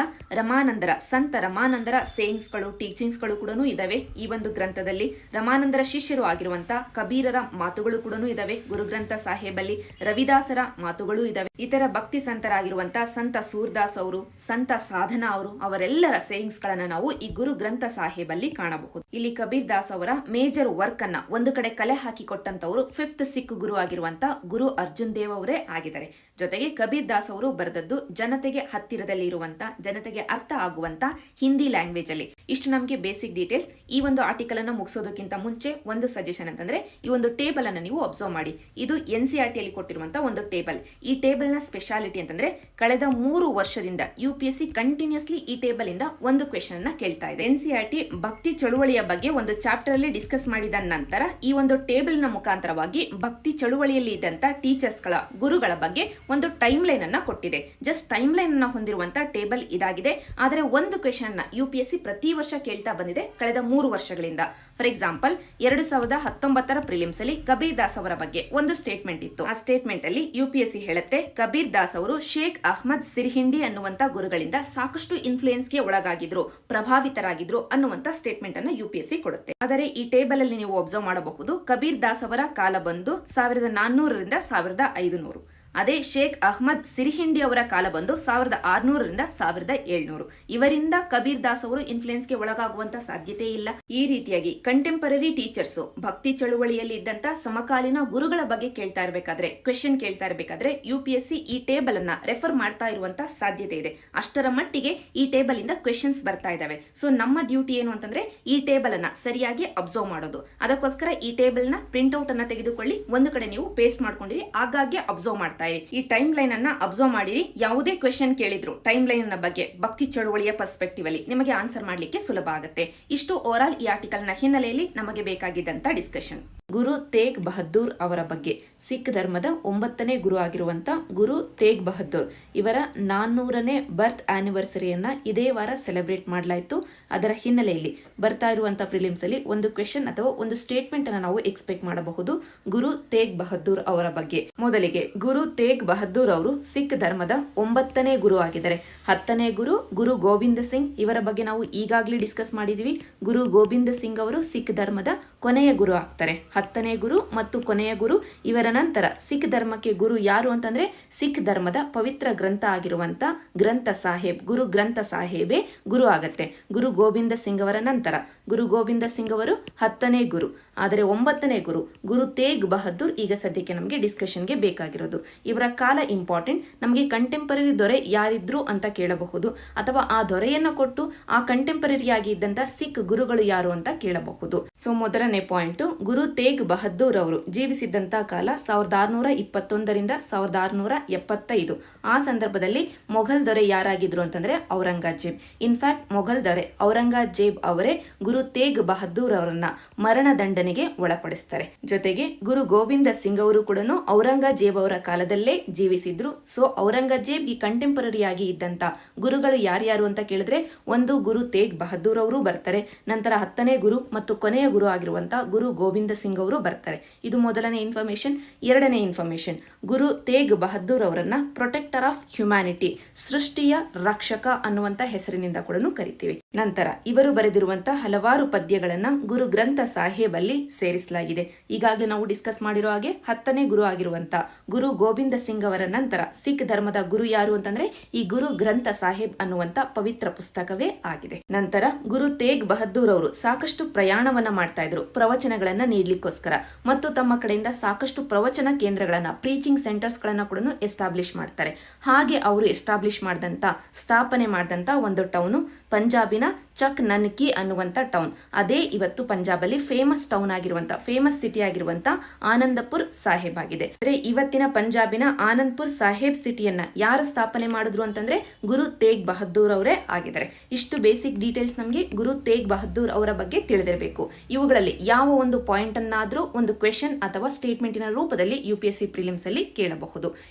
[SPEAKER 1] ಸಂತ ರಮಾನಂದರ ಸೇಯಿಂಗ್ಸ್ ಗಳು, ಟೀಚಿಂಗ್ಸ್ ಗಳು ಕೂಡ ಇದಾವೆ ಈ ಒಂದು ಗ್ರಂಥದಲ್ಲಿ. ರಮಾನಂದರ ಶಿಷ್ಯರು ಆಗಿರುವಂತಹ ಕಬೀರರ ಮಾತುಗಳು ಕೂಡ ಇದಾವೆ ಗುರು ಗ್ರಂಥ ಸಾಹೇಬ್ ಅಲ್ಲಿ. ರವಿದಾಸರ ಮಾತುಗಳು ಇದಾವೆ. ಇತರ ಭಕ್ತಿ ಸಂತರಾಗಿರುವಂತಹ ಸಂತ ಸೂರ್ದಾಸ್ ಅವರು, ಸಂತ ಸಾಧನಾ ಅವರು, ಅವರೆಲ್ಲರ ಸೇಯಿಂಗ್ಸ್ ಗಳನ್ನ ನಾವು ಈ ಗುರು ಗ್ರಂಥ ಸಾಹೇಬ್ ಅಲ್ಲಿ ಕಾಣಬಹುದು. ಇಲ್ಲಿ ಕಬೀರ್ ದಾಸ್ ಅವರ ಮೇಜರ್ ವರ್ಕ್ ಅನ್ನ ಒಂದು ಕಡೆ ಕಲೆ ಹಾಕಿ ಕೊಟ್ಟಂತವರು 5th ಸಿಖ್ ಗುರು ಆಗಿರುವಂತ ಗುರು ಅರ್ಜುನ್ ದೇವ್ ಅವರೇ ಆಗಿದ್ದಾರೆ. ಜೊತೆಗೆ ಕಬೀರ್ ದಾಸ್ ಅವರು ಬರೆದದ್ದು ಜನತೆಗೆ ಹತ್ತಿರದಲ್ಲಿ ಇರುವಂತ, ಜನತೆಗೆ ಅರ್ಥ ಆಗುವಂತ ಹಿಂದಿ ಲ್ಯಾಂಗ್ವೇಜ್ ಅಲ್ಲಿ. ಇಷ್ಟು ನಮಗೆ ಬೇಸಿಕ್ ಡೀಟೇಲ್ಸ್. ಈ ಒಂದು ಆರ್ಟಿಕಲ್ ಅನ್ನು ಮುಗಿಸೋದಕ್ಕಿಂತ ಮುಂಚೆ ಒಂದು ಸಜೆಷನ್ ಅಂತಂದ್ರೆ ಈ ಒಂದು ಟೇಬಲ್ ಅನ್ನು ನೀವು ಅಬ್ಸರ್ವ್ ಮಾಡಿ. ಇದು NCERT ಅಲ್ಲಿ ಕೊಟ್ಟಿರುವಂತಹ ಒಂದು ಟೇಬಲ್. ಈ ಟೇಬಲ್ ನ ಸ್ಪೆಷಾಲಿಟಿ ಅಂತಂದ್ರೆ ಕಳೆದ 3 ವರ್ಷದಿಂದ UPSC ಕಂಟಿನ್ಯೂಸ್ಲಿ ಈ ಟೇಬಲ್ ಇಂದ ಒಂದು ಕ್ವೆಶ್ಚನ್ ಅನ್ನ ಕೇಳ್ತಾ ಇದೆ. NCERT ಭಕ್ತಿ ಚಳುವಳಿಯ ಬಗ್ಗೆ ಒಂದು ಚಾಪ್ಟರ್ ಅಲ್ಲಿ ಡಿಸ್ಕಸ್ ಮಾಡಿದ ನಂತರ ಈ ಒಂದು ಟೇಬಲ್ ನ ಮುಖಾಂತರವಾಗಿ ಭಕ್ತಿ ಚಳುವಳಿಯಲ್ಲಿ ಇದ್ದಂತ ಟೀಚರ್ಸ್ ಗಳ, ಗುರುಗಳ ಬಗ್ಗೆ ಒಂದು ಟೈಮ್ ಲೈನ್ ಅನ್ನ ಕೊಟ್ಟಿದೆ. ಜಸ್ಟ್ ಟೈಮ್ ಲೈನ್ ಅನ್ನ ಹೊಂದಿರುವಂತಹ ಟೇಬಲ್ ಇದಾಗಿದೆ. ಆದರೆ ಒಂದು ಕ್ವೆಶ್ಚನ್ ಅನ್ನ UPSC ಪ್ರತಿ ವರ್ಷ ಕೇಳ್ತಾ ಬಂದಿದೆ ಕಳೆದ 3 ವರ್ಷಗಳಿಂದ. ಫಾರ್ ಎಕ್ಸಾಂಪಲ್ 2019 ಪ್ರಿಲಿಮ್ಸ್ ಅಲ್ಲಿ ಕಬೀರ್ ದಾಸ್ ಅವರ ಬಗ್ಗೆ ಒಂದು ಸ್ಟೇಟ್ಮೆಂಟ್ ಇತ್ತು. ಆ ಸ್ಟೇಟ್ಮೆಂಟ್ ಅಲ್ಲಿ UPSC ಹೇಳುತ್ತೆ ಕಬೀರ್ ದಾಸ್ ಅವರು ಶೇಖ್ ಅಹ್ಮದ್ ಸಿರ್ಹಿಂಡಿ ಅನ್ನುವಂತ ಗುರುಗಳಿಂದ ಸಾಕಷ್ಟು ಇನ್ಫ್ಲೂಯೆನ್ಸ್ ಗೆ ಒಳಗಾಗಿದ್ರು, ಪ್ರಭಾವಿತರಾಗಿದ್ರು ಅನ್ನುವಂತ ಸ್ಟೇಟ್ಮೆಂಟ್ ಅನ್ನು UPSC ಕೊಡುತ್ತೆ. ಆದರೆ ಈ ಟೇಬಲ್ ಅಲ್ಲಿ ನೀವು ಅಬ್ಸರ್ವ್ ಮಾಡಬಹುದು ಕಬೀರ್ ದಾಸ್ ಅವರ ಕಾಲ ಬಂದು 1400ರಿಂದ 1500. ಅದೇ ಶೇಖ್ ಅಹ್ಮದ್ ಸಿರ್ಹಿಂಡಿ ಅವರ ಕಾಲ ಬಂದು 1600ರಿಂದ 1700. ಇವರಿಂದ ಕಬೀರ್ ದಾಸ್ ಅವರು ಇನ್ಫ್ಲೂಯೆನ್ಸ್ಗೆ ಒಳಗಾಗುವಂತ ಸಾಧ್ಯತೆ ಇಲ್ಲ. ಈ ರೀತಿಯಾಗಿ ಕಂಟೆಂಪರರಿ ಟೀಚರ್ಸ್ ಭಕ್ತಿ ಚಳುವಳಿಯಲ್ಲಿ ಇದ್ದಂತ ಸಮಕಾಲೀನ ಗುರುಗಳ ಬಗ್ಗೆ ಕೇಳ್ತಾ ಇರಬೇಕಾದ್ರೆ, ಕ್ವೆಶ್ಚನ್ ಕೇಳ್ತಾ ಇರಬೇಕಾದ್ರೆ UPSC ಈ ಟೇಬಲ್ ಅನ್ನ ರೆಫರ್ ಮಾಡ್ತಾ ಇರುವಂತ ಸಾಧ್ಯತೆ ಇದೆ. ಅಷ್ಟರ ಮಟ್ಟಿಗೆ ಈ ಟೇಬಲ್ ಇಂದ ಕ್ವೆಶ್ಚನ್ಸ್ ಬರ್ತಾ ಇದಾವೆ. ಸೊ ನಮ್ಮ ಡ್ಯೂಟಿ ಏನು ಅಂತಂದ್ರೆ ಈ ಟೇಬಲ್ ಅನ್ನ ಸರಿಯಾಗಿ ಅಬ್ಸರ್ವ್ ಮಾಡೋದು. ಅದಕ್ಕೋಸ್ಕರ ಈ ಟೇಬಲ್ ನ ಪ್ರಿಂಟ್ ಔಟ್ ಅನ್ನ ತೆಗೆದುಕೊಳ್ಳಿ, ಒಂದು ಕಡೆ ನೀವು ಪೇಸ್ಟ್ ಮಾಡ್ಕೊಂಡಿರಿ, ಆಗಾಗ್ಗೆ ಅಬ್ಸರ್ವ್ ಮಾಡ್ತಾ ಇರಿ. ಈ ಟೈಮ್ ಲೈನ್ ಅನ್ನ ಅಬ್ಸರ್ವ್ ಮಾಡಿರಿ. ಯಾವುದೇ ಕ್ವೆಶ್ಚನ್ ಕೇಳಿದ್ರು ಟೈಮ್ ಲೈನ್ ನ ಬಗ್ಗೆ ಭಕ್ತಿ ಚಳುವಳಿಯ ಪರ್ಸ್ಪೆಕ್ಟಿವ್ ಅಲ್ಲಿ ನಿಮಗೆ ಆನ್ಸರ್ ಮಾಡ್ಲಿಕ್ಕೆ ಸುಲಭ ಆಗುತ್ತೆ. ಇಷ್ಟು ಓವರ್ ಆಲ್ ಈ ಆರ್ಟಿಕಲ್ ನ ಹಿನ್ನೆಲೆಯಲ್ಲಿ ನಮಗೆ ಬೇಕಾಗಿದ್ದಂತ ಡಿಸ್ಕಷನ್. ಗುರು ತೇಗ್ ಬಹದ್ದೂರ್ ಅವರ ಬಗ್ಗೆ, ಸಿಖ್ ಧರ್ಮದ 9ನೇ ಗುರು ಆಗಿರುವಂತ ಗುರು ತೇಗ್ ಬಹದ್ದೂರ್ ಇವರ 400ನೇ ಬರ್ತ್ ಆನಿವರ್ಸರಿಯನ್ನ ಇದೇ ವಾರ ಸೆಲೆಬ್ರೇಟ್ ಮಾಡಲಾಯಿತು. ಅದರ ಹಿನ್ನೆಲೆಯಲ್ಲಿ ಬರ್ತಾ ಇರುವಂತಹ ಪ್ರಿಲಿಮ್ಸ್ ಅಲ್ಲಿ ಒಂದು ಕ್ವೆಶ್ಚನ್ ಅಥವಾ ಒಂದು ಸ್ಟೇಟ್ಮೆಂಟ್ ಅನ್ನು ನಾವು ಎಕ್ಸ್ಪೆಕ್ಟ್ ಮಾಡಬಹುದು ಗುರು ತೇಗ್ ಬಹದ್ದೂರ್ ಅವರ ಬಗ್ಗೆ. ಮೊದಲಿಗೆ ಗುರು ತೇಗ್ ಬಹದ್ದೂರ್ ಅವರು ಸಿಖ್ ಧರ್ಮದ 9ನೇ ಗುರು ಆಗಿದ್ದಾರೆ. 10ನೇ ಗುರು ಗುರು ಗೋವಿಂದ ಸಿಂಗ್ ಇವರ ಬಗ್ಗೆ ನಾವು ಈಗಾಗಲೇ ಡಿಸ್ಕಸ್ ಮಾಡಿದೀವಿ. ಗುರು ಗೋವಿಂದ ಸಿಂಗ್ ಅವರು ಸಿಖ್ ಧರ್ಮದ ಕೊನೆಯ ಗುರು ಆಗ್ತಾರೆ. 10ನೇ ಗುರು ಮತ್ತು ಕೊನೆಯ ಗುರು. ಇವರ ನಂತರ ಸಿಖ್ ಧರ್ಮಕ್ಕೆ ಗುರು ಯಾರು ಅಂತಂದ್ರೆ ಸಿಖ್ ಧರ್ಮದ ಪವಿತ್ರ ಗ್ರಂಥ ಆಗಿರುವಂತ ಗ್ರಂಥ ಸಾಹೇಬ್, ಗುರು ಗ್ರಂಥ ಸಾಹೇಬೇ ಗುರು ಆಗತ್ತೆ. ಗುರು ಗೋವಿಂದ ಸಿಂಗ್ ಅವರ ನಂತರ ಗುರು ಗೋವಿಂದ ಸಿಂಗ್ ಅವರು 10ನೇ ಗುರು. ಆದರೆ 9ನೇ ಗುರು ಗುರು ತೇಗ್ ಬಹದ್ದೂರ್ ಈಗ ಸದ್ಯಕ್ಕೆ ನಮಗೆ ಡಿಸ್ಕಷನ್ಗೆ ಬೇಕಾಗಿರೋದು. ಇವರ ಕಾಲ ಇಂಪಾರ್ಟೆಂಟ್. ನಮಗೆ ಕಂಟೆಂಪರರಿ ದೊರೆ ಯಾರಿದ್ರು ಅಂತ ಕೇಳಬಹುದು, ಅಥವಾ ಆ ದೊರೆಯನ್ನು ಕೊಟ್ಟು ಆ ಕಂಟೆಂಪರರಿ ಆಗಿ ಇದ್ದಂತ ಸಿಖ್ ಗುರುಗಳು ಯಾರು ಅಂತ ಕೇಳಬಹುದು. ಸೊ ಮೊದಲನೇ ಪಾಯಿಂಟ್, ಗುರು ತೇಗ್ ಬಹದ್ದೂರ್ ಅವರು ಜೀವಿಸಿದ್ದಂತ ಕಾಲ 1621ರಿಂದ 1675. ಆ ಸಂದರ್ಭದಲ್ಲಿ ಮೊಘಲ್ ದೊರೆ ಯಾರಾಗಿದ್ರು ಅಂತಂದ್ರೆ ಔರಂಗಜೇಬ್. ಇನ್ಫ್ಯಾಕ್ಟ್ ಮೊಘಲ್ ದೊರೆ ಔರಂಗಜೇಬ್ ಅವರೇ ಗುರು ತೇಗ್ ಬಹದ್ದೂರ್ ಅವರನ್ನ ಮರಣ ದಂಡನೆಗೆ ಒಳಪಡಿಸ್ತಾರೆ. ಜೊತೆಗೆ ಗುರು ಗೋವಿಂದ ಸಿಂಗ್ ಅವರು ಕೂಡ ಔರಂಗಜೇಬ್ ಅವರ ಕಾಲದಲ್ಲೇ ಜೀವಿಸಿದ್ರು. ಸೊ ಔರಂಗಜೇಬ್ ಈ ಕಂಟೆಂಪರರಿ ಆಗಿ ಇದ್ದಂತ ಗುರುಗಳು ಯಾರ್ಯಾರು ಅಂತ ಕೇಳಿದ್ರೆ ಒಂದು ಗುರು ತೇಗ್ ಬಹದ್ದೂರ್ ಅವರು ಬರ್ತಾರೆ. ನಂತರ 10ನೇ ಗುರು ಮತ್ತು ಕೊನೆಯ ಗುರು ಆಗಿರುವಂತ ಗುರು ಗೋವಿಂದ ಸಿಂಗ್ ಅವರು ಬರ್ತಾರೆ. ಇದು ಮೊದಲನೇ ಇನ್ಫಾರ್ಮೇಶನ್. ಎರಡನೇ ಇನ್ಫಾರ್ಮೇಶನ್, ಗುರು ತೇಗ್ ಬಹದ್ದೂರ್ ಅವರನ್ನ ಪ್ರೊಟೆಕ್ಟರ್ ಆಫ್ ಹ್ಯುಮ್ಯಾನಿಟಿ, ಸೃಷ್ಟಿಯ ರಕ್ಷಕ ಅನ್ನುವಂತ ಹೆಸರಿನಿಂದ ಕೂಡ ಕರಿತೀವಿ. ನಂತರ ಇವರು ಬರೆದಿರುವಂತಹ ಹಲವಾರು ಪದ್ಯಗಳನ್ನ ಗುರು ಗ್ರಂಥ ಸಾಹೇಬ್ ಅಲ್ಲಿ ಸೇರಿಸಲಾಗಿದೆ. ಈಗಾಗಲೇ ನಾವು ಡಿಸ್ಕಸ್ ಮಾಡಿರೋ ಹಾಗೆ 10ನೇ ಗುರು ಆಗಿರುವಂತ ಗುರು ಗೋವಿಂದ ಸಿಂಗ್ ಅವರ ನಂತರ ಸಿಖ್ ಧರ್ಮದ ಗುರು ಯಾರು ಅಂತಂದ್ರೆ ಈ ಗುರು ಗ್ರಂಥ ಸಾಹೇಬ್ ಅನ್ನುವಂತ ಪವಿತ್ರ ಪುಸ್ತಕವೇ ಆಗಿದೆ. ನಂತರ ಗುರು ತೇಗ್ ಬಹದ್ದೂರ್ ಅವರು ಸಾಕಷ್ಟು ಪ್ರಯಾಣವನ್ನ ಮಾಡ್ತಾ ಇದ್ರು ಪ್ರವಚನಗಳನ್ನ ನೀಡ್ಲಿಕ್ಕೋಸ್ಕರ, ಮತ್ತು ತಮ್ಮ ಕಡೆಯಿಂದ ಸಾಕಷ್ಟು ಪ್ರವಚನ ಕೇಂದ್ರಗಳನ್ನ, ಪ್ರೀಚಿಂಗ್ ಸೆಂಟರ್ಸ್ ಗಳನ್ನ ಕೂಡ ಎಸ್ಟಾಬ್ಲಿಷ್ ಮಾಡ್ತಾರೆ. ಹಾಗೆ ಅವರು ಎಸ್ಟಾಬ್ಲಿಷ್ ಮಾಡಿದಂತ, ಸ್ಥಾಪನೆ ಮಾಡಿದಂತ ಒಂದು ಟೌನು ಪಂಜಾಬಿನ ಚಕ್ ನನ್ಕಿ ಅನ್ನುವಂತ ಟೌನ್. ಅದೇ ಇವತ್ತು ಪಂಜಾಬಲ್ಲಿ ಫೇಮಸ್ ಟೌನ್ ಆಗಿರುವಂತ, ಫೇಮಸ್ ಸಿಟಿ ಆಗಿರುವಂತ ಆನಂದಪುರ್ ಸಾಹೇಬ್ ಆಗಿದೆ. ಅಂದ್ರೆ ಇವತ್ತಿನ ಪಂಜಾಬಿನ ಆನಂದ್ಪುರ್ ಸಾಹೇಬ್ ಸಿಟಿಯನ್ನ ಯಾರು ಸ್ಥಾಪನೆ ಮಾಡಿದ್ರು ಅಂತಂದ್ರೆ ಗುರು ತೇಗ್ ಬಹದ್ದೂರ್ ಅವರೇ ಆಗಿದ್ದಾರೆ. ಇಷ್ಟು ಬೇಸಿಕ್ ಡೀಟೇಲ್ಸ್ ನಮಗೆ ಗುರು ತೇಗ್ ಬಹದ್ದೂರ್ ಅವರ ಬಗ್ಗೆ ತಿಳಿದಿರಬೇಕು. ಇವುಗಳಲ್ಲಿ ಯಾವ ಒಂದು ಪಾಯಿಂಟ್ ಅನ್ನಾದ್ರೂ ಒಂದು ಕ್ವೆಶನ್ ಅಥವಾ ಸ್ಟೇಟ್ಮೆಂಟಿನ ರೂಪದಲ್ಲಿ UPSC ಪ್ರಿಲಿಮ್ಸ್ ಅಲ್ಲಿ ಕೇಳಬಹುದು.